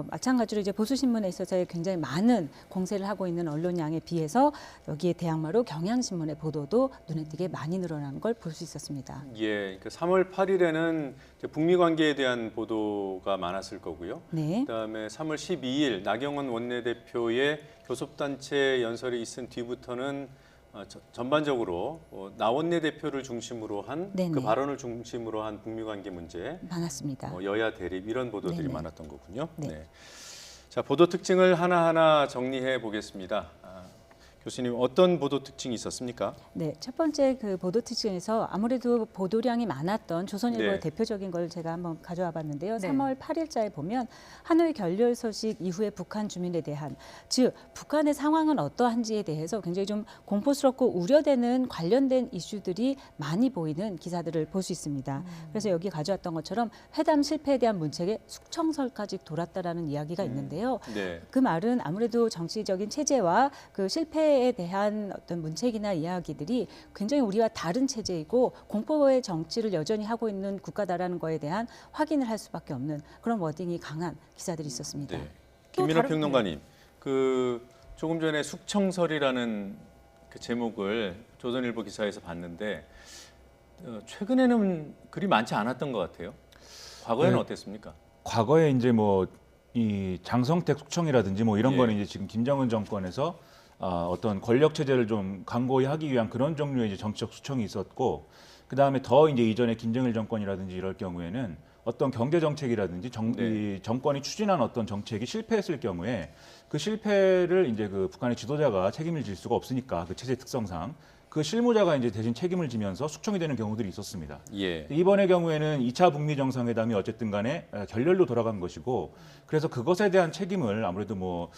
[SPEAKER 5] 마찬가지로 이제 보수신문에 있어서의 굉장히 많은 공세를 하고 있는 언론량에 비해서 여기에 대항마로 경향신문의 보도도 눈에 띄게 많이 늘어나는 걸 볼 수 있었습니다.
[SPEAKER 1] 예, 그러니까 3월 8일에는 북미 관계에 대한 보도가 많았을 거고요.
[SPEAKER 5] 네.
[SPEAKER 1] 그다음에 3월 12일 나경원 원내대표의 교섭단체 연설이 있은 뒤부터는 전반적으로 나 원내대표를 중심으로 한 그
[SPEAKER 5] 네네.
[SPEAKER 1] 발언을 중심으로 한 북미 관계 문제,
[SPEAKER 5] 많았습니다.
[SPEAKER 1] 여야 대립 이런 보도들이
[SPEAKER 5] 네네.
[SPEAKER 1] 많았던 거군요.
[SPEAKER 5] 네.
[SPEAKER 1] 자, 보도 특징을 하나하나 정리해 보겠습니다. 교수님 어떤 보도 특징이 있었습니까?
[SPEAKER 5] 네, 첫 번째 그 보도 특징에서 아무래도 보도량이 많았던 조선일보의
[SPEAKER 1] 네.
[SPEAKER 5] 대표적인 걸 제가 한번 가져와 봤는데요.
[SPEAKER 2] 네.
[SPEAKER 5] 3월 8일자에 보면 하노이 결렬 소식 이후에 북한 주민에 대한, 즉 북한의 상황은 어떠한지에 대해서 굉장히 좀 공포스럽고 우려되는 관련된 이슈들이 많이 보이는 기사들을 볼 수 있습니다. 그래서 여기 가져왔던 것처럼 회담 실패에 대한 문책에 숙청설까지 돌았다라는 이야기가 있는데요.
[SPEAKER 1] 네.
[SPEAKER 5] 그 말은 아무래도 정치적인 체제와 그 실패에 대한 어떤 문책이나 이야기들이 굉장히 우리와 다른 체제이고 공포의 정치를 여전히 하고 있는 국가다라는 거에 대한 확인을 할 수밖에 없는 그런 워딩이 강한 기사들이 있었습니다.
[SPEAKER 1] 네. 김민하 평론가님, 그 조금 전에 숙청설이라는 그 제목을 조선일보 기사에서 봤는데 최근에는 그리 많지 않았던 것 같아요. 과거에는
[SPEAKER 6] 네.
[SPEAKER 1] 어땠습니까?
[SPEAKER 6] 과거에 이제 뭐 이 장성택 숙청이라든지 뭐 이런
[SPEAKER 1] 예.
[SPEAKER 6] 거는 이제 지금 김정은 정권에서 어떤 권력 체제를 좀 강고히 하기 위한 그런 종류의 이제 정치적 수청이 있었고, 그 다음에 더 이제 이전에 김정일 정권이라든지 이럴 경우에는 어떤 경제 정책이라든지 이 정권이 추진한 어떤 정책이 실패했을 경우에 그 실패를 이제 그 북한의 지도자가 책임을 질 수가 없으니까 그 체제 특성상 그 실무자가 이제 대신 책임을 지면서 숙청이 되는 경우들이 있었습니다.
[SPEAKER 1] 예.
[SPEAKER 6] 이번의 경우에는 2차 북미 정상회담이 어쨌든 간에 결렬로 돌아간 것이고, 그래서 그것에 대한 책임을 아무래도 뭐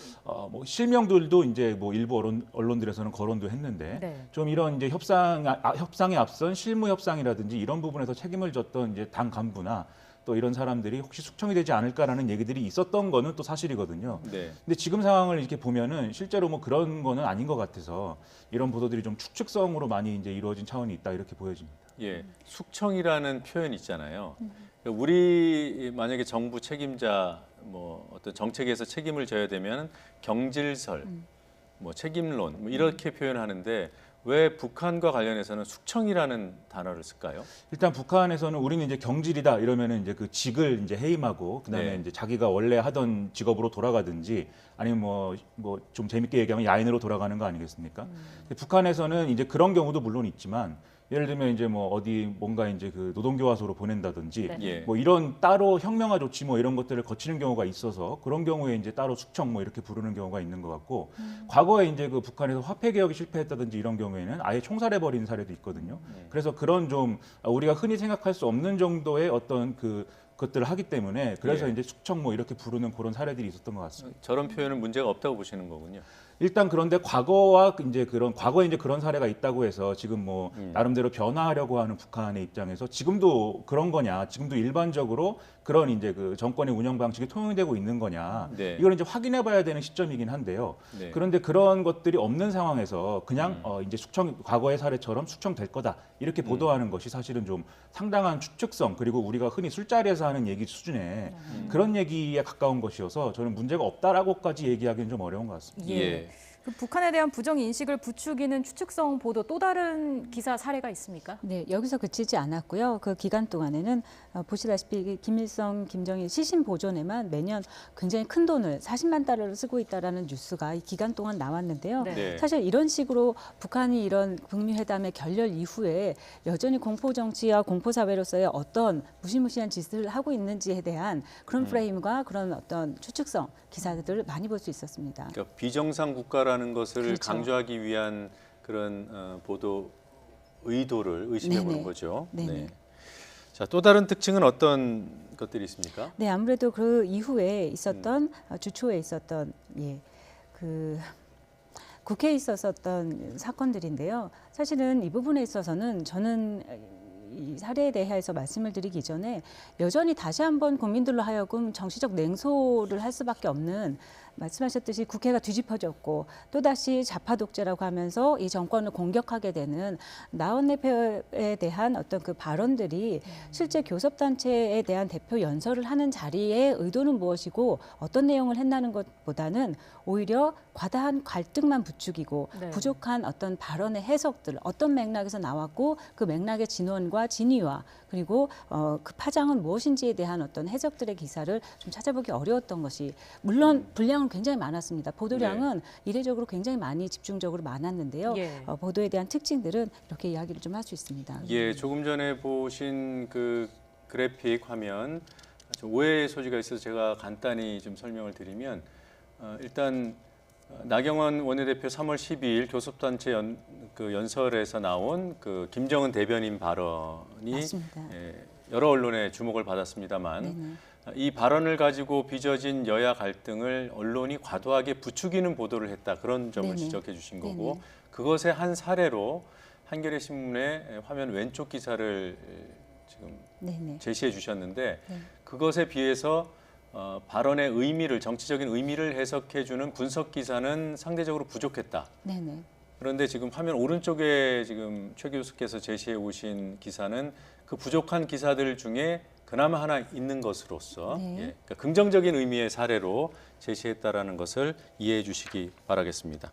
[SPEAKER 6] 실명들도 이제 뭐 일부 언론들에서는 거론도 했는데
[SPEAKER 2] 네.
[SPEAKER 6] 좀 이런 이제 협상에 앞선 실무 협상이라든지 이런 부분에서 책임을 졌던 이제 당 간부나 또 이런 사람들이 혹시 숙청이 되지 않을까라는 얘기들이 있었던 거는 또 사실이거든요.
[SPEAKER 1] 네.
[SPEAKER 6] 근데 지금 상황을 이렇게 보면은 실제로 뭐 그런 거는 아닌 것 같아서 이런 보도들이 좀 추측성으로 많이 이제 이루어진 차원이 있다 이렇게 보여집니다.
[SPEAKER 1] 예, 숙청이라는 표현 있잖아요. 우리 만약에 정부 책임자 뭐 어떤 정책에서 책임을 져야 되면 경질설, 뭐 책임론 뭐 이렇게 표현하는데 왜 북한과 관련해서는 숙청이라는 단어를 쓸까요?
[SPEAKER 6] 일단 북한에서는 우리는 이제 경질이다 이러면은 이제 그 직을 이제 해임하고 그다음에
[SPEAKER 1] 네.
[SPEAKER 6] 이제 자기가 원래 하던 직업으로 돌아가든지 아니면 뭐 좀 재밌게 얘기하면 야인으로 돌아가는 거 아니겠습니까? 근데 북한에서는 이제 그런 경우도 물론 있지만 예를 들면 이제 뭐 어디 뭔가 이제 그 노동교화소로 보낸다든지
[SPEAKER 1] 예.
[SPEAKER 6] 뭐 이런 따로 혁명화 조치 뭐 이런 것들을 거치는 경우가 있어서 그런 경우에 이제 따로 숙청 뭐 이렇게 부르는 경우가 있는 것 같고 과거에 이제 그 북한에서 화폐 개혁이 실패했다든지 이런 경우에는 아예 총살해 버린 사례도 있거든요. 그래서 그런 좀 우리가 흔히 생각할 수 없는 정도의 어떤 그것들을 하기 때문에 그래서
[SPEAKER 1] 예.
[SPEAKER 6] 이제 숙청 뭐 이렇게 부르는 그런 사례들이 있었던 것 같습니다.
[SPEAKER 1] 저런 표현은 문제가 없다고 보시는 거군요.
[SPEAKER 6] 일단 그런데 과거에 이제 그런 사례가 있다고 해서 지금 뭐 나름대로 변화하려고 하는 북한의 입장에서 지금도 그런 거냐, 지금도 일반적으로 그런 이제 그 정권의 운영 방식이 통용되고 있는 거냐,
[SPEAKER 1] 네.
[SPEAKER 6] 이걸 이제 확인해봐야 되는 시점이긴 한데요.
[SPEAKER 1] 네.
[SPEAKER 6] 그런데 그런 것들이 없는 상황에서 그냥 이제 과거의 사례처럼 숙청될 거다 이렇게 보도하는 것이 사실은 좀 상당한 추측성, 그리고 우리가 흔히 술자리에서 하는 얘기 수준의 그런 얘기에 가까운 것이어서 저는 문제가 없다라고까지 얘기하기는 좀 어려운 것 같습니다.
[SPEAKER 1] 예.
[SPEAKER 2] 그 북한에 대한 부정 인식을 부추기는 추측성 보도 또 다른 기사 사례가 있습니까?
[SPEAKER 5] 네, 여기서 그치지 않았고요. 그 기간 동안에는 보시다시피 김일성, 김정일 시신 보존에만 매년 굉장히 큰 돈을 40만 달러를 쓰고 있다라는 뉴스가 이 기간 동안 나왔는데요.
[SPEAKER 2] 네.
[SPEAKER 5] 사실 이런 식으로 북한이 이런 북미 회담의 결렬 이후에 여전히 공포 정치와 공포 사회로서의 어떤 무시무시한 짓을 하고 있는지에 대한 그런 프레임과 그런 어떤 추측성 기사들을 많이 볼 수 있었습니다.
[SPEAKER 1] 그러니까 비정상 국가라는 것을
[SPEAKER 5] 그렇죠.
[SPEAKER 1] 강조하기 위한 그런 보도 의도를 의심해 보는
[SPEAKER 5] 네네.
[SPEAKER 1] 거죠.
[SPEAKER 5] 네네.
[SPEAKER 1] 네. 자, 또 다른 특징은 어떤 것들이 있습니까?
[SPEAKER 5] 네, 아무래도 그 이후에 있었던 주초에 있었던 그 국회에 있었던 사건들인데요. 사실은 이 부분에 있어서는 저는 이 사례에 대해서 말씀을 드리기 전에 여전히 다시 한번 국민들로 하여금 정치적 냉소를 할 수밖에 없는, 말씀하셨듯이 국회가 뒤집어졌고 또다시 좌파 독재라고 하면서 이 정권을 공격하게 되는 나원 대표에 대한 어떤 그 발언들이 실제 교섭단체에 대한 대표 연설을 하는 자리의 의도는 무엇이고 어떤 내용을 했다는 것보다는 오히려 과다한 갈등만 부추기고
[SPEAKER 2] 네.
[SPEAKER 5] 부족한 어떤 발언의 해석들, 어떤 맥락에서 나왔고 그 맥락의 진원과 진위와 그리고 그 파장은 무엇인지에 대한 어떤 해석들의 기사를 좀 찾아보기 어려웠던 것이, 물론 분량은 굉장히 많았습니다. 보도량은 이례적으로 굉장히 많이 집중적으로 많았는데요.
[SPEAKER 2] 예.
[SPEAKER 5] 보도에 대한 특징들은 이렇게 이야기를 좀 할 수 있습니다.
[SPEAKER 1] 예, 조금 전에 보신 그 그래픽 화면 좀 오해의 소지가 있어서 제가 간단히 좀 설명을 드리면 일단 나경원 원내대표 3월 12일 교섭단체 연설에서 나온 그 김정은 대변인 발언이
[SPEAKER 5] 맞습니다.
[SPEAKER 1] 여러 언론의 주목을 받았습니다만
[SPEAKER 5] 네네.
[SPEAKER 1] 이 발언을 가지고 빚어진 여야 갈등을 언론이 과도하게 부추기는 보도를 했다. 그런 점을
[SPEAKER 5] 네네.
[SPEAKER 1] 지적해 주신 거고
[SPEAKER 5] 네네.
[SPEAKER 1] 그것의 한 사례로 한겨레 신문의 화면 왼쪽 기사를 지금
[SPEAKER 5] 네네.
[SPEAKER 1] 제시해 주셨는데
[SPEAKER 5] 네.
[SPEAKER 1] 그것에 비해서 발언의 의미를 정치적인 의미를 해석해 주는 분석 기사는 상대적으로 부족했다.
[SPEAKER 5] 네네.
[SPEAKER 1] 그런데 지금 화면 오른쪽에 지금 최 교수께서 제시해 오신 기사는 그 부족한 기사들 중에 그나마 하나 있는 것으로서
[SPEAKER 5] 네.
[SPEAKER 1] 그러니까 긍정적인 의미의 사례로 제시했다라는 것을 이해해 주시기 바라겠습니다.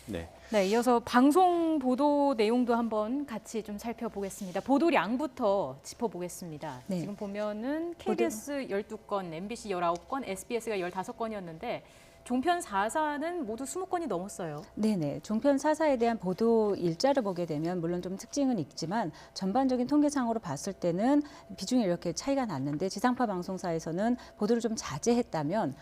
[SPEAKER 1] 네.
[SPEAKER 2] 네, 이어서 방송 보도 내용도 한번 같이 좀 살펴보겠습니다. 보도량부터 짚어보겠습니다.
[SPEAKER 5] 네.
[SPEAKER 2] 지금 보면은 KBS 12건, MBC 19건, SBS가 15건이었는데 종편 4사는 모두 20건이 넘었어요.
[SPEAKER 5] 네네. 종편 4사에 대한 보도 일자를 보게 되면 물론 좀 특징은 있지만 전반적인 통계상으로 봤을 때는 비중이 이렇게 차이가 났는데 지상파 방송사에서는 보도를 좀 자제했다면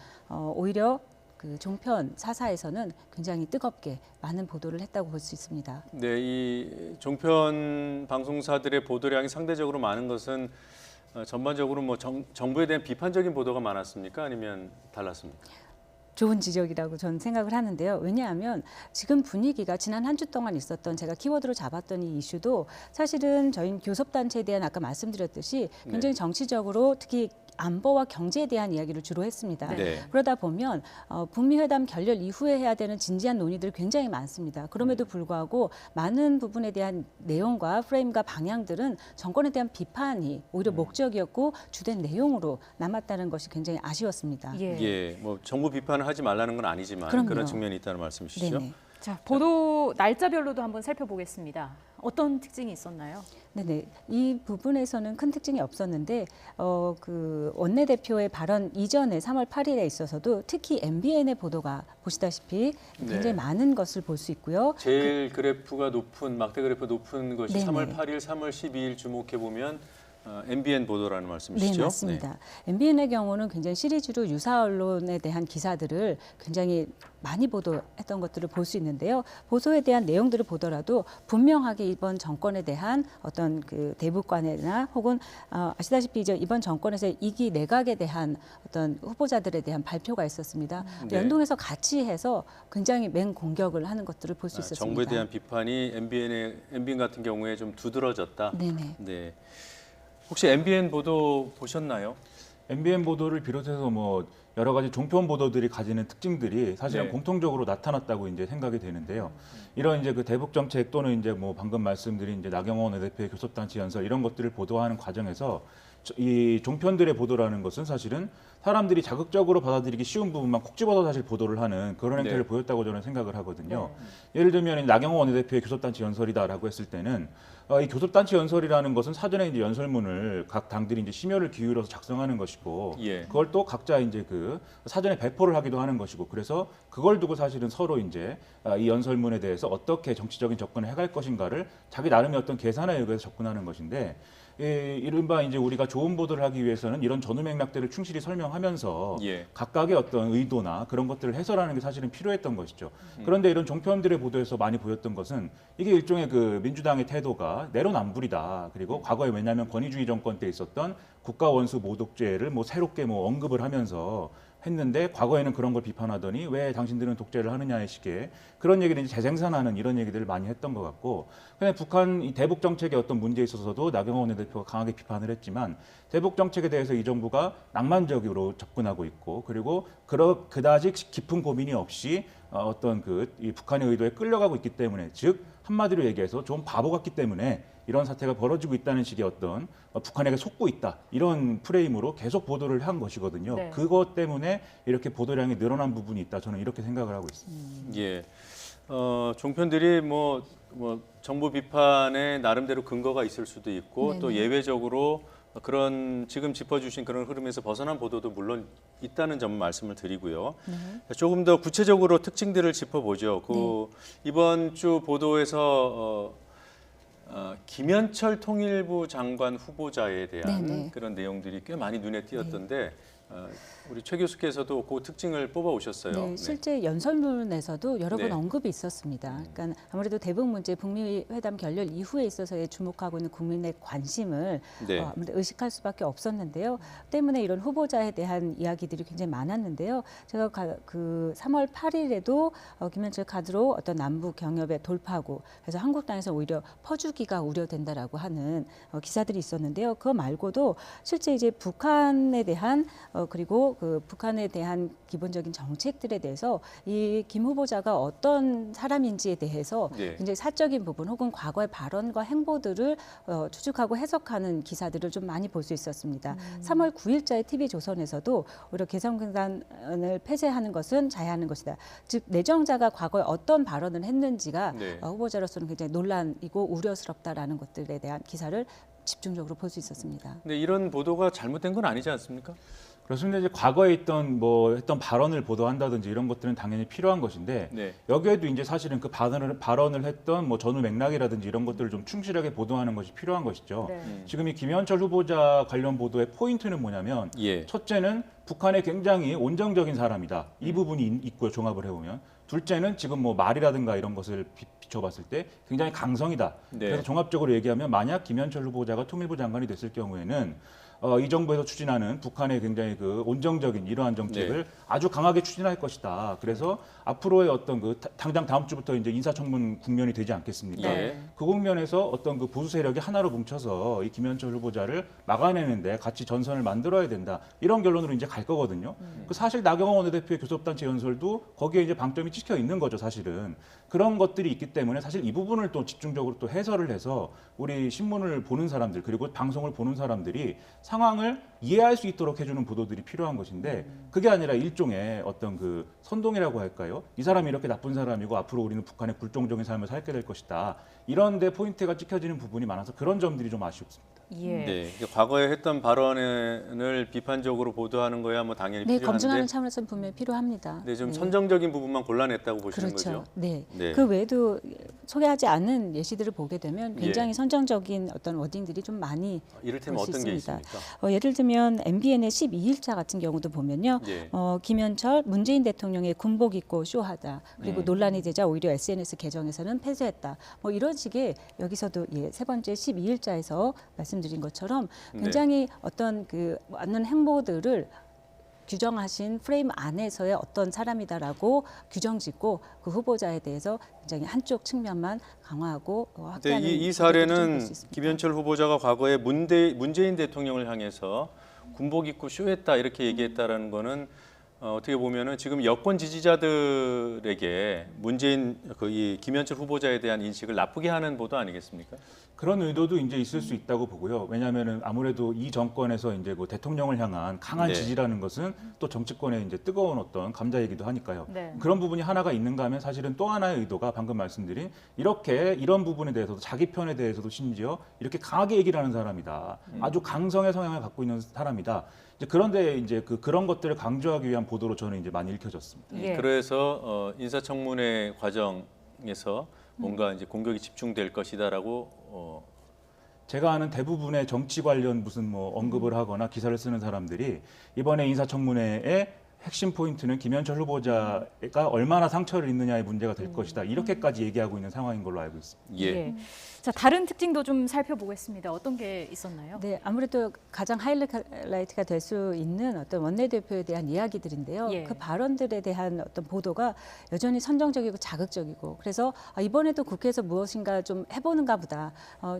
[SPEAKER 5] 오히려 그 종편 4사에서는 굉장히 뜨겁게 많은 보도를 했다고 볼 수 있습니다.
[SPEAKER 1] 네, 이 종편 방송사들의 보도량이 상대적으로 많은 것은 전반적으로 뭐 정부에 대한 비판적인 보도가 많았습니까? 아니면 달랐습니까?
[SPEAKER 5] 좋은 지적이라고 저는 생각을 하는데요. 왜냐하면 지금 분위기가 지난 한 주 동안 있었던 제가 키워드로 잡았던 이 이슈도 사실은 저희 교섭단체에 대한 아까 말씀드렸듯이 굉장히 정치적으로 특히 안보와 경제에 대한 이야기를 주로 했습니다.
[SPEAKER 1] 네.
[SPEAKER 5] 그러다 보면 북미 회담 결렬 이후에 해야 되는 진지한 논의들이 굉장히 많습니다. 그럼에도 불구하고 많은 부분에 대한 내용과 프레임과 방향들은 정권에 대한 비판이 오히려 목적이었고 주된 내용으로 남았다는 것이 굉장히 아쉬웠습니다.
[SPEAKER 1] 예, 뭐 정부 비판을 하지 말라는 건 아니지만
[SPEAKER 5] 그럼요.
[SPEAKER 1] 그런 측면이 있다는 말씀이시죠?
[SPEAKER 5] 네네.
[SPEAKER 2] 자, 보도 날짜별로도 한번 살펴보겠습니다. 어떤 특징이 있었나요?
[SPEAKER 5] 네네. 이 부분에서는 큰 특징이 없었는데 그 원내대표의 발언 이전에 3월 8일에 있어서도 특히 MBN의 보도가 보시다시피 굉장히
[SPEAKER 1] 네.
[SPEAKER 5] 많은 것을 볼 수 있고요.
[SPEAKER 1] 제일 그래프가 높은 막대 그래프 높은 것이
[SPEAKER 5] 네네.
[SPEAKER 1] 3월 8일, 3월 12일 주목해 보면 MBN 보도라는 말씀이시죠?
[SPEAKER 5] 네, 맞습니다. MBN의 경우는 굉장히 시리즈로 유사 언론에 대한 기사들을 굉장히 많이 보도했던 것들을 볼 수 있는데요. 보도에 대한 내용들을 보더라도 분명하게 이번 정권에 대한 어떤 그 대북관회나 혹은 아시다시피 이제 이번 정권에서 2기 내각에 대한 어떤 후보자들에 대한 발표가 있었습니다.
[SPEAKER 1] 네.
[SPEAKER 5] 연동해서 같이 해서 굉장히 맹공격을 하는 것들을 볼 수 있었습니다.
[SPEAKER 1] 정부에 대한 비판이 MBN 같은 경우에 좀 두드러졌다.
[SPEAKER 5] 네네.
[SPEAKER 1] 네. 혹시 MBN 보도 보셨나요?
[SPEAKER 6] MBN 보도를 비롯해서 뭐 여러 가지 종편 보도들이 가지는 특징들이 사실은
[SPEAKER 1] 네.
[SPEAKER 6] 공통적으로 나타났다고 이제 생각이 되는데요. 이런 이제 그 대북 정책 또는 이제 뭐 방금 말씀드린 이제 나경원 원내대표의 교섭단체 연설 이런 것들을 보도하는 과정에서 이 종편들의 보도라는 것은 사실은 사람들이 자극적으로 받아들이기 쉬운 부분만 콕 집어서 사실 보도를 하는 그런 행태를
[SPEAKER 1] 네.
[SPEAKER 6] 보였다고 저는 생각을 하거든요. 예를 들면 나경원 원내대표의 교섭단체 연설이다라고 했을 때는 이 교섭단체 연설이라는 것은 사전에 이제 연설문을 각 당들이 이제 심혈을 기울여서 작성하는 것이고
[SPEAKER 1] 예.
[SPEAKER 6] 그걸 또 각자 이제 그 사전에 배포를 하기도 하는 것이고 그래서 그걸 두고 사실은 서로 이제 이 연설문에 대해서 어떻게 정치적인 접근을 해갈 것인가를 자기 나름의 어떤 계산에 의해서 접근하는 것인데 이른바 이제 우리가 좋은 보도를 하기 위해서는 이런 전후 맥락들을 충실히 설명하면서
[SPEAKER 1] 예.
[SPEAKER 6] 각각의 어떤 의도나 그런 것들을 해설하는 게 사실은 필요했던 것이죠. 그런데 이런 종편들의 보도에서 많이 보였던 것은 이게 일종의 그 민주당의 태도가 내로남불이다. 그리고 과거에 왜냐하면 권위주의 정권 때 있었던 국가 원수 모독죄를 뭐 새롭게 뭐 언급을 하면서 했는데 과거에는 그런 걸 비판하더니 왜 당신들은 독재를 하느냐의 식의 그런 얘기를 이제 재생산하는 이런 얘기들을 많이 했던 것 같고 그냥 북한 이 대북 정책의 어떤 문제에 있어서도 나경원 원내대표가 강하게 비판을 했지만 대북 정책에 대해서 이 정부가 낭만적으로 접근하고 있고 그리고 그다지 깊은 고민이 없이 어떤 이 북한의 의도에 끌려가고 있기 때문에 즉 한마디로 얘기해서 좀 바보 같기 때문에 이런 사태가 벌어지고 있다는 식의 어떤 북한에게 속고 있다 이런 프레임으로 계속 보도를 한 것이거든요.
[SPEAKER 2] 네.
[SPEAKER 6] 그것 때문에 이렇게 보도량이 늘어난 부분이 있다. 저는 이렇게 생각을 하고 있습니다.
[SPEAKER 1] 예. 종편들이 뭐 정부 비판에 나름대로 근거가 있을 수도 있고
[SPEAKER 5] 네네.
[SPEAKER 1] 또 예외적으로 그런 지금 짚어주신 그런 흐름에서 벗어난 보도도 물론 있다는 점 말씀을 드리고요.
[SPEAKER 5] 네.
[SPEAKER 1] 조금 더 구체적으로 특징들을 짚어보죠.
[SPEAKER 5] 네.
[SPEAKER 1] 이번 주 보도에서 김현철 통일부 장관 후보자에 대한
[SPEAKER 5] 네네.
[SPEAKER 1] 그런 내용들이 꽤 많이 눈에 띄었던데 우리 최 교수께서도 그 특징을 뽑아 오셨어요.
[SPEAKER 5] 네, 실제 연설문에서도 여러 번
[SPEAKER 1] 네.
[SPEAKER 5] 언급이 있었습니다. 그러니까 아무래도 대북 문제 북미 회담 결렬 이후에 있어서의 주목하고 있는 국민의 관심을
[SPEAKER 1] 네.
[SPEAKER 5] 아무래도 의식할 수밖에 없었는데요. 때문에 이런 후보자에 대한 이야기들이 굉장히 많았는데요. 제가 그 3월 8일에도 김현철 카드로 어떤 남북 경협의 돌파구, 그래서 한국당에서 오히려 퍼주기가 우려된다라고 하는 기사들이 있었는데요. 그거 말고도 실제 이제 북한에 대한 그리고 그 북한에 대한 기본적인 정책들에 대해서 이 김 후보자가 어떤 사람인지에 대해서
[SPEAKER 1] 네.
[SPEAKER 5] 굉장히 사적인 부분 혹은 과거의 발언과 행보들을 추측하고 해석하는 기사들을 좀 많이 볼 수 있었습니다. 3월 9일자의 TV조선에서도 오히려 개성공단을 폐쇄하는 것은 자해하는 것이다. 즉 내정자가 과거에 어떤 발언을 했는지가
[SPEAKER 1] 네.
[SPEAKER 5] 후보자로서는 굉장히 논란이고 우려스럽다라는 것들에 대한 기사를 집중적으로 볼 수 있었습니다.
[SPEAKER 1] 근데 이런 보도가 잘못된 건 아니지 않습니까?
[SPEAKER 6] 그렇습니다. 이제 과거에 있던 했던 발언을 보도한다든지 이런 것들은 당연히 필요한 것인데
[SPEAKER 1] 네.
[SPEAKER 6] 여기에도 이제 사실은 그 발언을 했던 전후 맥락이라든지 이런 것들을 좀 충실하게 보도하는 것이 필요한 것이죠.
[SPEAKER 1] 네.
[SPEAKER 6] 지금 이 김현철 후보자 관련 보도의 포인트는 뭐냐면 첫째는 북한의 굉장히 온정적인 사람이다. 이 부분이 있고요. 종합을 해보면. 둘째는 지금 말이라든가 이런 것을 비춰봤을 때 굉장히 강성이다.
[SPEAKER 1] 네.
[SPEAKER 6] 그래서 종합적으로 얘기하면 만약 김현철 후보자가 통일부 장관이 됐을 경우에는 이 정부에서 추진하는 북한의 굉장히 그 온정적인 이러한 정책을 아주 강하게 추진할 것이다. 그래서 앞으로의 어떤 당장 다음 주부터 이제 인사청문 국면이 되지 않겠습니까? 그 국면에서 어떤 그 보수 세력이 하나로 뭉쳐서 이 김현철 후보자를 막아내는데 같이 전선을 만들어야 된다. 이런 결론으로 이제 갈 거거든요. 그 사실 나경원 원내대표의 교섭단체 연설도 거기에 이제 방점이 찍혀 있는 거죠, 사실은. 그런 것들이 있기 때문에 사실 이 부분을 또 집중적으로 또 해설을 해서 우리 신문을 보는 사람들 그리고 방송을 보는 사람들이 상황을 이해할 수 있도록 해주는 보도들이 필요한 것인데 그게 아니라 일종의 어떤 그 선동이라고 할까요? 이 사람이 이렇게 나쁜 사람이고 앞으로 우리는 북한의 굴종적인 삶을 살게 될 것이다. 이런 데 포인트가 찍혀지는 부분이 많아서 그런 점들이 좀 아쉽습니다.
[SPEAKER 1] 네, 과거에 했던 발언을 비판적으로 보도하는 거야 당연히
[SPEAKER 5] 네,
[SPEAKER 1] 필요한데
[SPEAKER 5] 검증하는 차원에서는 분명히 필요합니다.
[SPEAKER 1] 네, 좀 선정적인 부분만 골라냈다고 보시는
[SPEAKER 5] 그렇죠.
[SPEAKER 1] 거죠?
[SPEAKER 5] 네.
[SPEAKER 1] 네.
[SPEAKER 5] 그 외에도 소개하지 않은 예시들을 보게 되면 굉장히
[SPEAKER 1] 예.
[SPEAKER 5] 선정적인 어떤 워딩들이 좀 많이
[SPEAKER 1] 이를테면
[SPEAKER 5] 볼 수
[SPEAKER 1] 어떤 게
[SPEAKER 5] 있습니다.
[SPEAKER 1] 있습니까?
[SPEAKER 5] 예를 들면 MBN의 12일자 같은 경우도 보면요.
[SPEAKER 1] 예.
[SPEAKER 5] 김현철 문재인 대통령의 군복 입고 쇼하다. 그리고 논란이 되자 오히려 SNS 계정에서는 폐쇄했다. 이런 식의 여기서도 세 번째 12일자에서 말씀드린 것처럼 굉장히 어떤 그 많은 행보들을 규정하신 프레임 안에서의 어떤 사람이다라고 규정짓고 그 후보자에 대해서 굉장히 한쪽 측면만 강화하고 확대하는
[SPEAKER 1] 이
[SPEAKER 5] 보도들이 좀
[SPEAKER 1] 사례는
[SPEAKER 5] 볼수 있습니다.
[SPEAKER 1] 김현철 후보자가 과거에 문재인 대통령을 향해서 군복 입고 쇼했다 이렇게 얘기했다라는 거는 어떻게 보면은 지금 여권 지지자들에게 문재인 이 김현철 후보자에 대한 인식을 나쁘게 하는 보도 아니겠습니까?
[SPEAKER 6] 그런 의도도 이제 있을 수 있다고 보고요. 왜냐하면은 아무래도 이 정권에서 이제 대통령을 향한 강한
[SPEAKER 1] 네.
[SPEAKER 6] 지지라는 것은 또 정치권의 이제 뜨거운 어떤 감자이기도 하니까요.
[SPEAKER 2] 네.
[SPEAKER 6] 그런 부분이 하나가 있는가 하면 사실은 또 하나의 의도가 방금 말씀드린 이런 부분에 대해서도 자기 편에 대해서도 심지어 이렇게 강하게 얘기를 하는 사람이다. 아주 강성의 성향을 갖고 있는 사람이다. 그런데 이제 그런 것들을 강조하기 위한 보도로 저는 이제 많이 읽혀졌습니다.
[SPEAKER 1] 그래서 인사청문회 과정에서 뭔가 이제 공격이 집중될 것이다라고
[SPEAKER 6] 제가 아는 대부분의 정치 관련 무슨 언급을 하거나 기사를 쓰는 사람들이 이번에 인사청문회에 핵심 포인트는 김현철 후보자가 얼마나 상처를 입느냐의 문제가 될 것이다. 이렇게까지 얘기하고 있는 상황인 걸로 알고 있습니다.
[SPEAKER 1] 예.
[SPEAKER 2] 자, 다른 특징도 좀 살펴보겠습니다. 어떤 게 있었나요?
[SPEAKER 5] 네, 아무래도 가장 하이라이트가 될 수 있는 어떤 원내대표에 대한 이야기들인데요. 그 발언들에 대한 어떤 보도가 여전히 선정적이고 자극적이고 그래서 이번에도 국회에서 무엇인가 좀 해보는가 보다.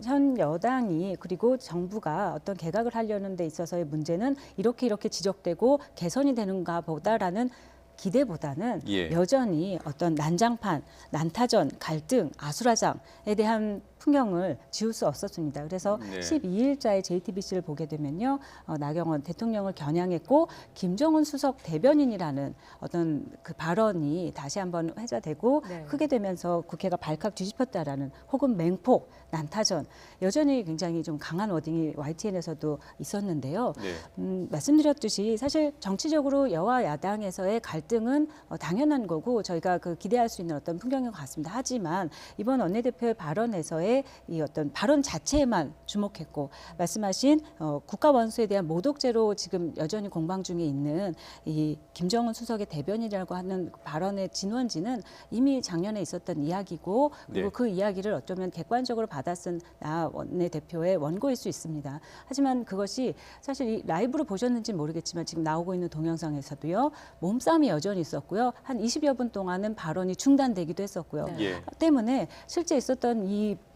[SPEAKER 5] 현 여당이 그리고 정부가 어떤 개각을 하려는 데 있어서의 문제는 이렇게 지적되고 개선이 되는가 보다라는 기대보다는 여전히 어떤 난장판, 난타전, 갈등, 아수라장에 대한 풍경을 지울 수 없었습니다. 그래서 12일자의 JTBC를 보게 되면요. 나경원 대통령을 겨냥했고 김정은 수석 대변인이라는 어떤 그 발언이 다시 한번 회자되고 크게 되면서 국회가 발칵 뒤집혔다라는 혹은 맹폭, 난타전 여전히 굉장히 좀 강한 워딩이 YTN에서도 있었는데요. 말씀드렸듯이 사실 정치적으로 여와 야당에서의 갈등은 당연한 거고 저희가 기대할 수 있는 어떤 풍경인 것 같습니다. 하지만 이번 원내대표의 발언에서의 대표의 이 어떤 발언 자체에만 주목했고 말씀하신 국가 원수에 대한 모독죄로 지금 여전히 공방 중에 있는 이 김정은 수석의 대변인이라고 하는 발언의 진원지는 이미 작년에 있었던 이야기고 그리고
[SPEAKER 1] 네.
[SPEAKER 5] 그 이야기를 어쩌면 객관적으로 받아쓴 나 원내대표의 원고일 수 있습니다. 하지만 그것이 사실 이 라이브로 보셨는지 모르겠지만 지금 나오고 있는 동영상에서도요. 몸싸움이 여전히 있었고요. 한 20여 분 동안은 발언이 중단되기도 했었고요.
[SPEAKER 1] 예.
[SPEAKER 5] 때문에 실제 있었던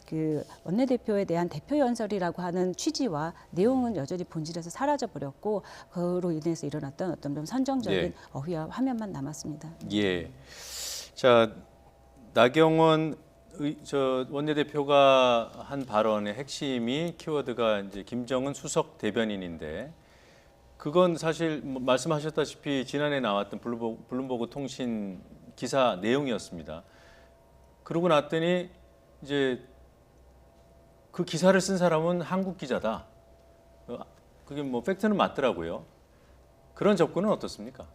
[SPEAKER 5] 그 원내대표에 대한 대표 연설이라고 하는 취지와 내용은 여전히 본질에서 사라져 버렸고 그로 인해서 일어났던 어떤 좀 선정적인
[SPEAKER 1] 예.
[SPEAKER 5] 어휘와 화면만 남았습니다.
[SPEAKER 1] 예. 자, 나경원 원내대표가 한 발언의 핵심이 키워드가 이제 김정은 수석 대변인인데 그건 사실 말씀하셨다시피 지난해 나왔던 블룸버그 통신 기사 내용이었습니다. 그러고 났더니 이제 그 기사를 쓴 사람은 한국 기자다. 그게 뭐 팩트는 맞더라고요. 그런 접근은 어떻습니까?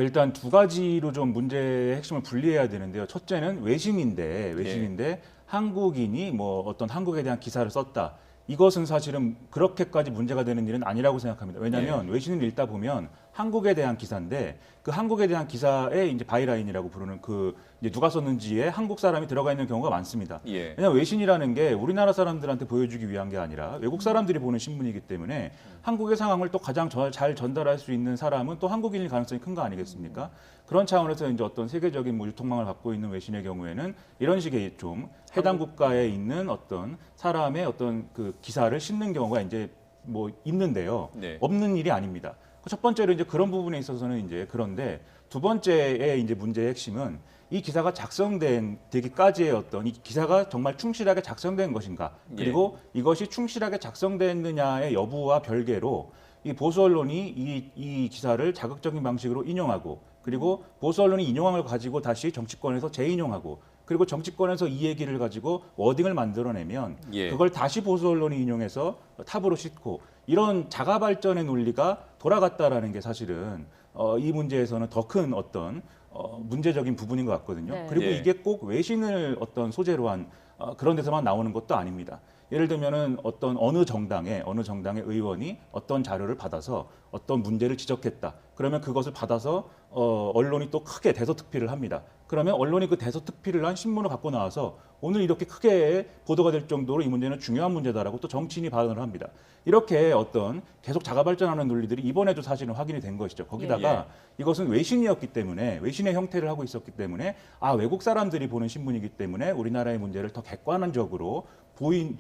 [SPEAKER 6] 일단 두 가지로 좀 문제의 핵심을 분리해야 되는데요. 첫째는 외신인데 한국인이 뭐 어떤 한국에 대한 기사를 썼다. 이것은 사실은 그렇게까지 문제가 되는 일은 아니라고 생각합니다. 왜냐하면 외신을 읽다 보면 한국에 대한 기사인데 그 한국에 대한 기사에 이제 바이라인이라고 부르는 그 이제 누가 썼는지에 한국 사람이 들어가 있는 경우가 많습니다.
[SPEAKER 1] 예.
[SPEAKER 6] 왜냐하면 외신이라는 게 우리나라 사람들한테 보여주기 위한 게 아니라 외국 사람들이 보는 신문이기 때문에 한국의 상황을 또 가장 잘 전달할 수 있는 사람은 또 한국인일 가능성이 큰 거 아니겠습니까? 그런 차원에서 이제 어떤 세계적인 뭐 유통망을 갖고 있는 외신의 경우에는 이런 식의 좀 해당 국가에 있는 어떤 사람의 어떤 그 기사를 싣는 경우가 이제 뭐 있는데요.
[SPEAKER 1] 네.
[SPEAKER 6] 없는 일이 아닙니다. 첫 번째로 이제 그런 부분에 있어서는 이제 그런데 두 번째의 이제 문제의 핵심은 이 기사가 작성되기까지의 어떤 이 기사가 정말 충실하게 작성된 것인가 그리고 이것이 충실하게 작성됐느냐의 여부와 별개로 이 보수 언론이 이 기사를 자극적인 방식으로 인용하고 그리고 보수 언론이 인용한 걸 가지고 다시 정치권에서 재인용하고 그리고 정치권에서 이 얘기를 가지고 워딩을 만들어내면 그걸 다시 보수 언론이 인용해서 탑으로 싣고 이런 자가 발전의 논리가 돌아갔다라는 게 사실은 이 문제에서는 더 큰 어떤 문제적인 부분인 것 같거든요.
[SPEAKER 1] 네.
[SPEAKER 6] 그리고
[SPEAKER 1] 예.
[SPEAKER 6] 이게 꼭 외신을 어떤 소재로 한 그런 데서만 나오는 것도 아닙니다. 예를 들면은 어느 정당의 의원이 어떤 자료를 받아서 어떤 문제를 지적했다. 그러면 그것을 받아서 언론이 또 크게 대서특필을 합니다. 그러면 언론이 그 대서특필을 한 신문을 갖고 나와서 오늘 이렇게 크게 보도가 될 정도로 이 문제는 중요한 문제다라고 또 정치인이 발언을 합니다. 이렇게 어떤 계속 자가 발전하는 논리들이 이번에도 사실은 확인이 된 것이죠. 거기다가 이것은 외신이었기 때문에 외신의 형태를 하고 있었기 때문에 외국 사람들이 보는 신문이기 때문에 우리나라의 문제를 더 객관적으로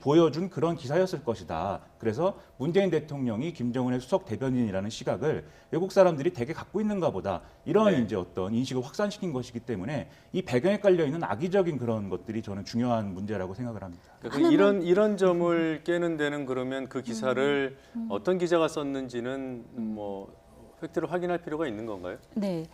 [SPEAKER 6] 보여준 그런 기사였을 것이다. 그래서 문재인 대통령이 김정은의 수석 대변인이라는 시각을 외국 사람들이 되게 갖고 있는가 보다. 이런 이제 어떤 인식을 확산시킨 것이기 때문에 이 배경에 깔려 있는 악의적인 그런 것들이 저는 중요한 문제라고 생각을 합니다.
[SPEAKER 1] 그러니까 이런 점을 깨는 데는 그러면 그 기사를 어떤 기자가 썼는지는 뭐 팩트를 확인할 필요가 있는 건가요?
[SPEAKER 5] 네,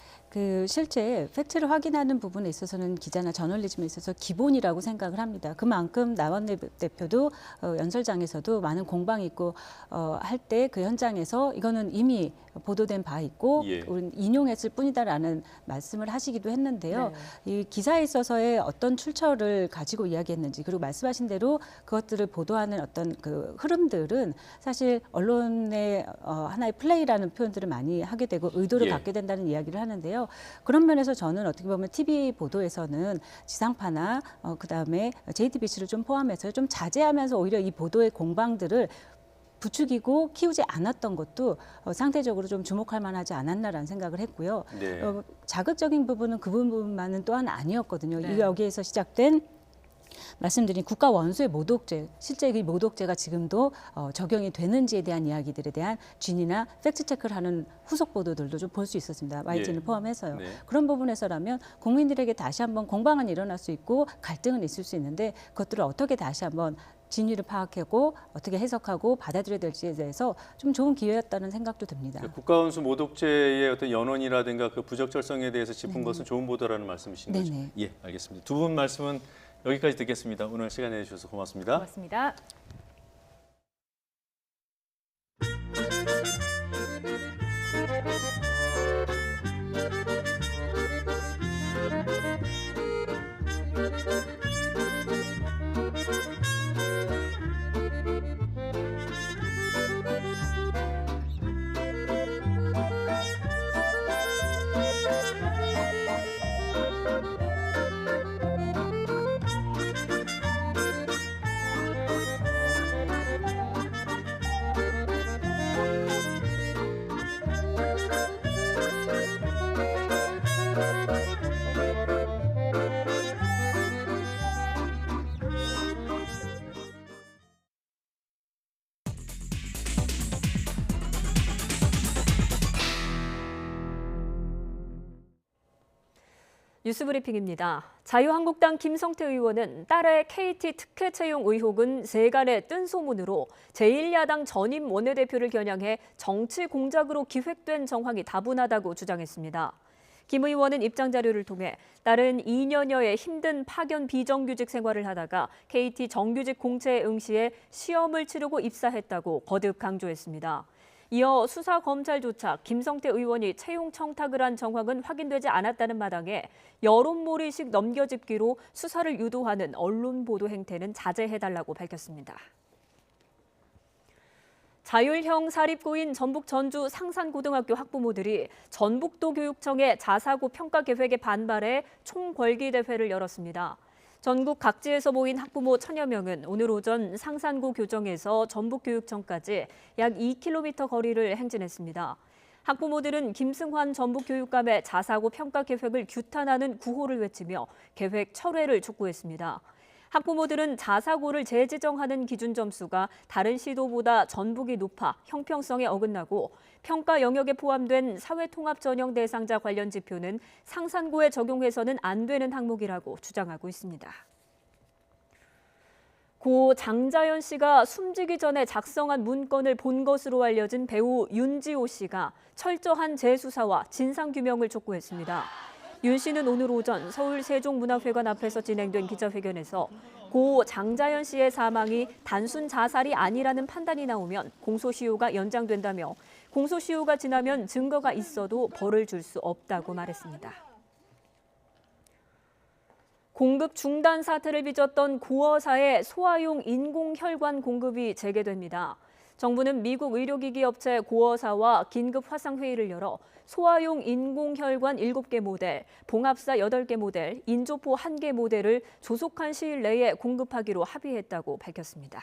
[SPEAKER 5] 실제 팩트를 확인하는 부분에 있어서는 기자나 저널리즘에 있어서 기본이라고 생각을 합니다. 그만큼 나원 대표도 연설장에서도 많은 공방이 있고 할 때 그 현장에서 이거는 이미 보도된 바 있고 우리는 인용했을 뿐이다라는 말씀을 하시기도 했는데요. 이 기사에 있어서의 어떤 출처를 가지고 이야기했는지 그리고 말씀하신 대로 그것들을 보도하는 어떤 그 흐름들은 사실 언론의 하나의 플레이라는 표현들을 많이 하게 되고 의도를 갖게 된다는 이야기를 하는데요. 그런 면에서 저는 어떻게 보면 TV 보도에서는 지상파나 그다음에 JTBC를 좀 포함해서 좀 자제하면서 오히려 이 보도의 공방들을 부추기고 키우지 않았던 것도 상대적으로 좀 주목할 만하지 않았나라는 생각을 했고요.
[SPEAKER 1] 네.
[SPEAKER 5] 자극적인 부분은 그 부분만은 또한 아니었거든요. 여기에서 시작된 말씀드린 국가 원수의 모독죄, 실제 이 모독죄가 지금도 적용이 되는지에 대한 이야기들에 대한 진위나 팩트 체크를 하는 후속 보도들도 좀 볼 수 있었습니다. YTN을 포함해서요.
[SPEAKER 1] 네.
[SPEAKER 5] 그런 부분에서라면 국민들에게 다시 한번 공방은 일어날 수 있고 갈등은 있을 수 있는데 그것들을 어떻게 다시 한번 진위를 파악하고 어떻게 해석하고 받아들여야 될지에 대해서 좀 좋은 기회였다는 생각도 듭니다.
[SPEAKER 1] 국가원수 모독죄의 어떤 연원이라든가 그 부적절성에 대해서 짚은 것은 좋은 보도라는 말씀이신 거죠? 예, 알겠습니다. 두 분 말씀은 여기까지 듣겠습니다. 오늘 시간 내주셔서 고맙습니다.
[SPEAKER 2] 고맙습니다. 뉴스브리핑입니다. 자유한국당 김성태 의원은 딸의 KT 특혜 채용 의혹은 세간의 뜬 소문으로 제1야당 전임 원내대표를 겨냥해 정치 공작으로 기획된 정황이 다분하다고 주장했습니다. 김 의원은 입장 자료를 통해 딸은 2년여의 힘든 파견 비정규직 생활을 하다가 KT 정규직 공채에 응시해 시험을 치르고 입사했다고 거듭 강조했습니다. 이어 수사 검찰조차 김성태 의원이 채용 청탁을 한 정황은 확인되지 않았다는 마당에 여론몰이식 넘겨짚기로 수사를 유도하는 언론 보도 행태는 자제해달라고 밝혔습니다. 자율형 사립고인 전북 전주 상산고등학교 학부모들이 전북도 교육청의 자사고 평가 계획에 반발해 총궐기 대회를 열었습니다. 전국 각지에서 모인 학부모 1000여 명은 오늘 오전 상산고 교정에서 전북교육청까지 약 2km 거리를 행진했습니다. 학부모들은 김승환 전북교육감의 자사고 평가 계획을 규탄하는 구호를 외치며 계획 철회를 촉구했습니다. 학부모들은 자사고를 재지정하는 기준 점수가 다른 시도보다 전북이 높아 형평성에 어긋나고 평가 영역에 포함된 사회통합 전형 대상자 관련 지표는 상산고에 적용해서는 안 되는 항목이라고 주장하고 있습니다. 고 장자연 씨가 숨지기 전에 작성한 문건을 본 것으로 알려진 배우 윤지호 씨가 철저한 재수사와 진상규명을 촉구했습니다. 윤 씨는 오늘 오전 서울 세종문화회관 앞에서 진행된 기자회견에서 고 장자연 씨의 사망이 단순 자살이 아니라는 판단이 나오면 공소시효가 연장된다며 공소시효가 지나면 증거가 있어도 벌을 줄 수 없다고 말했습니다. 공급 중단 사태를 빚었던 고어사의 소아용 인공혈관 공급이 재개됩니다. 정부는 미국 의료기기 업체 고어사와 긴급 화상회의를 열어 소아용 인공혈관 7개 모델, 봉합사 8개 모델, 인조포 1개 모델을 조속한 시일 내에 공급하기로 합의했다고 밝혔습니다.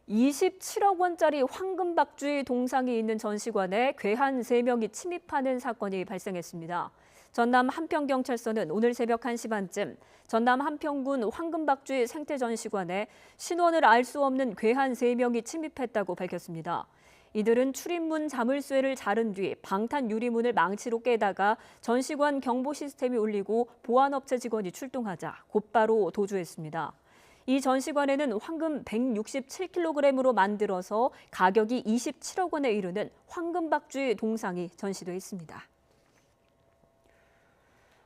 [SPEAKER 2] 27억 원짜리 황금박쥐 동상이 있는 전시관에 괴한 3명이 침입하는 사건이 발생했습니다. 전남 한평경찰서는 오늘 새벽 1시 반쯤 전남 한평군 황금박쥐 생태전시관에 신원을 알 수 없는 괴한 3명이 침입했다고 밝혔습니다. 이들은 출입문 자물쇠를 자른 뒤 방탄 유리문을 망치로 깨다가 전시관 경보 시스템이 울리고 보안업체 직원이 출동하자 곧바로 도주했습니다. 이 전시관에는 황금 167kg으로 만들어서 가격이 27억 원에 이르는 황금박쥐 동상이 전시돼 있습니다.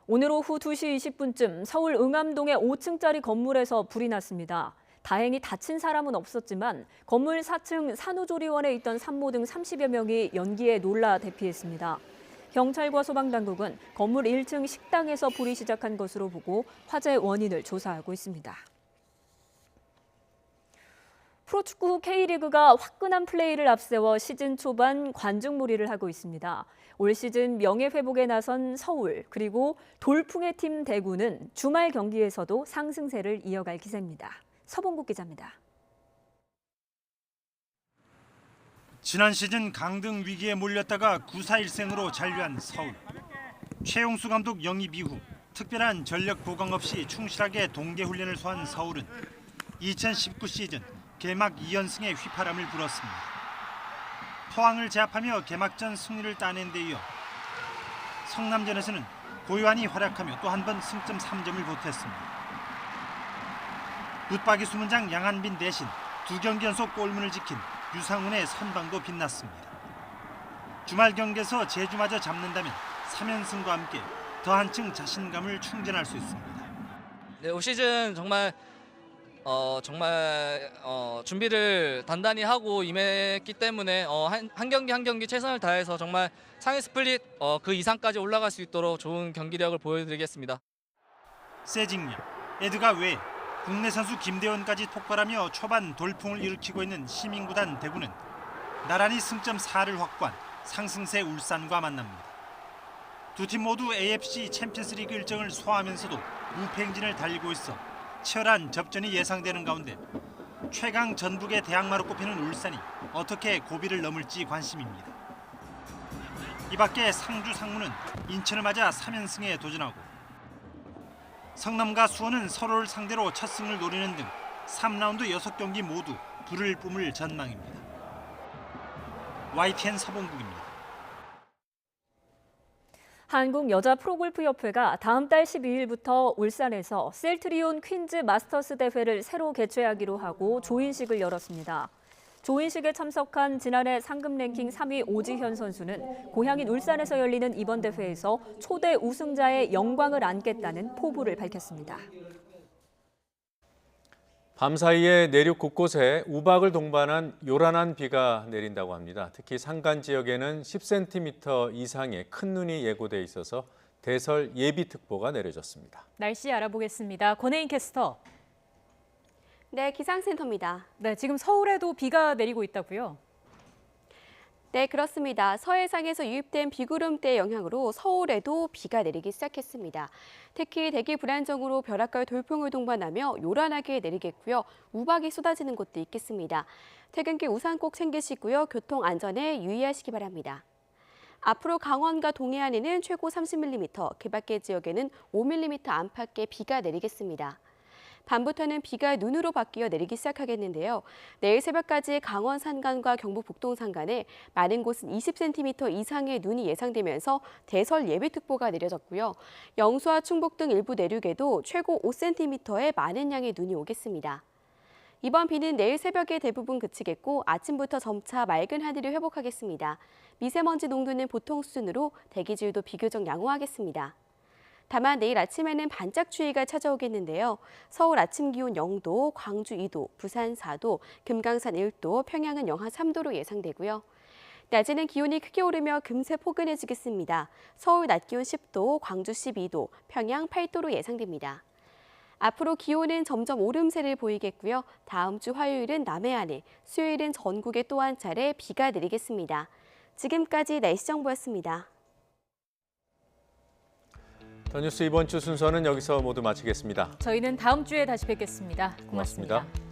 [SPEAKER 2] 오늘 오후 2시 20분쯤 서울 응암동의 5층짜리 건물에서 불이 났습니다. 다행히 다친 사람은 없었지만 건물 4층 산후조리원에 있던 산모 등 30여 명이 연기에 놀라 대피했습니다. 경찰과 소방당국은 건물 1층 식당에서 불이 시작한 것으로 보고 화재 원인을 조사하고 있습니다. 프로축구 K리그가 화끈한 플레이를 앞세워 시즌 초반 관중몰이를 하고 있습니다. 올 시즌 명예회복에 나선 서울 그리고 돌풍의 팀 대구는 주말 경기에서도 상승세를 이어갈 기세입니다. 서봉국 기자입니다.
[SPEAKER 7] 지난 시즌 강등 위기에 몰렸다가 9-4-1승으로 잔류한 서울. 최용수 감독 영입 이후 특별한 전력 보강 없이 충실하게 동계 훈련을 소화한 서울은 2019 시즌 개막 2연승에 휘파람을 불었습니다. 포항을 제압하며 개막전 승리를 따낸 데 이어 성남전에서는 고요한이 활약하며 또 한 번 승점 3점을 보탰습니다. 붙박이 수문장 양한빈 대신 2경기 연속 골문을 지킨 유상훈의 선방도 빛났습니다. 주말 경기에서 제주마저 잡는다면 3연승과 함께 더 한층 자신감을 충전할 수 있습니다.
[SPEAKER 9] 네, 올 시즌 정말 준비를 단단히 하고 임했기 때문에 한 경기 한 경기 최선을 다해서 정말 상위 스플릿 그 이상까지 올라갈 수 있도록 좋은 경기력을 보여드리겠습니다.
[SPEAKER 7] 세징야, 에드가 외 국내 선수 김대원까지 폭발하며 초반 돌풍을 일으키고 있는 시민구단 대구는 나란히 승점 4를 확보한 상승세 울산과 만납니다. 두 팀 모두 AFC 챔피언스리그 일정을 소화하면서도 우패 행진을 달리고 있어 치열한 접전이 예상되는 가운데 최강 전북의 대항마로 꼽히는 울산이 어떻게 고비를 넘을지 관심입니다. 이 밖에 상주 상무는 인천을 맞아 3연승에 도전하고 성남과 수원은 서로를 상대로 첫 승을 노리는 등 3라운드 6경기 모두 불을 뿜을 전망입니다. YTN 서봉국입니다.
[SPEAKER 2] 한국여자프로골프협회가 다음 달 12일부터 울산에서 셀트리온 퀸즈 마스터스 대회를 새로 개최하기로 하고 조인식을 열었습니다. 조인식에 참석한 지난해 상금 랭킹 3위 오지현 선수는 고향인 울산에서 열리는 이번 대회에서 초대 우승자의 영광을 안겠다는 포부를 밝혔습니다.
[SPEAKER 1] 밤사이에 내륙 곳곳에 우박을 동반한 요란한 비가 내린다고 합니다. 특히 산간 지역에는 10cm 이상의 큰 눈이 예고돼 있어서 대설 예비특보가 내려졌습니다.
[SPEAKER 2] 날씨 알아보겠습니다. 권혜인 캐스터.
[SPEAKER 8] 네, 기상센터입니다.
[SPEAKER 2] 네, 지금 서울에도 비가 내리고 있다고요?
[SPEAKER 8] 네, 그렇습니다. 서해상에서 유입된 비구름대의 영향으로 서울에도 비가 내리기 시작했습니다. 특히 대기 불안정으로 벼락과 돌풍을 동반하며 요란하게 내리겠고요. 우박이 쏟아지는 곳도 있겠습니다. 퇴근길 우산 꼭 챙기시고요. 교통 안전에 유의하시기 바랍니다. 앞으로 강원과 동해안에는 최고 30mm, 그 밖의 지역에는 5mm 안팎의 비가 내리겠습니다. 밤부터는 비가 눈으로 바뀌어 내리기 시작하겠는데요. 내일 새벽까지 강원 산간과 경북 북동 산간에 많은 곳은 20cm 이상의 눈이 예상되면서 대설 예비특보가 내려졌고요. 영수와 충북 등 일부 내륙에도 최고 5cm의 많은 양의 눈이 오겠습니다. 이번 비는 내일 새벽에 대부분 그치겠고 아침부터 점차 맑은 하늘을 회복하겠습니다. 미세먼지 농도는 보통 수준으로 대기질도 비교적 양호하겠습니다. 다만 내일 아침에는 반짝추위가 찾아오겠는데요. 서울 아침 기온 0도, 광주 2도, 부산 4도, 금강산 1도, 평양은 영하 3도로 예상되고요. 낮에는 기온이 크게 오르며 금세 포근해지겠습니다. 서울 낮 기온 10도, 광주 12도, 평양 8도로 예상됩니다. 앞으로 기온은 점점 오름세를 보이겠고요. 다음 주 화요일은 남해안에, 수요일은 전국에 또 한 차례 비가 내리겠습니다. 지금까지 날씨 정보였습니다.
[SPEAKER 1] 더 뉴스 이번 주 순서는 여기서 모두 마치겠습니다.
[SPEAKER 2] 저희는 다음 주에 다시 뵙겠습니다. 고맙습니다.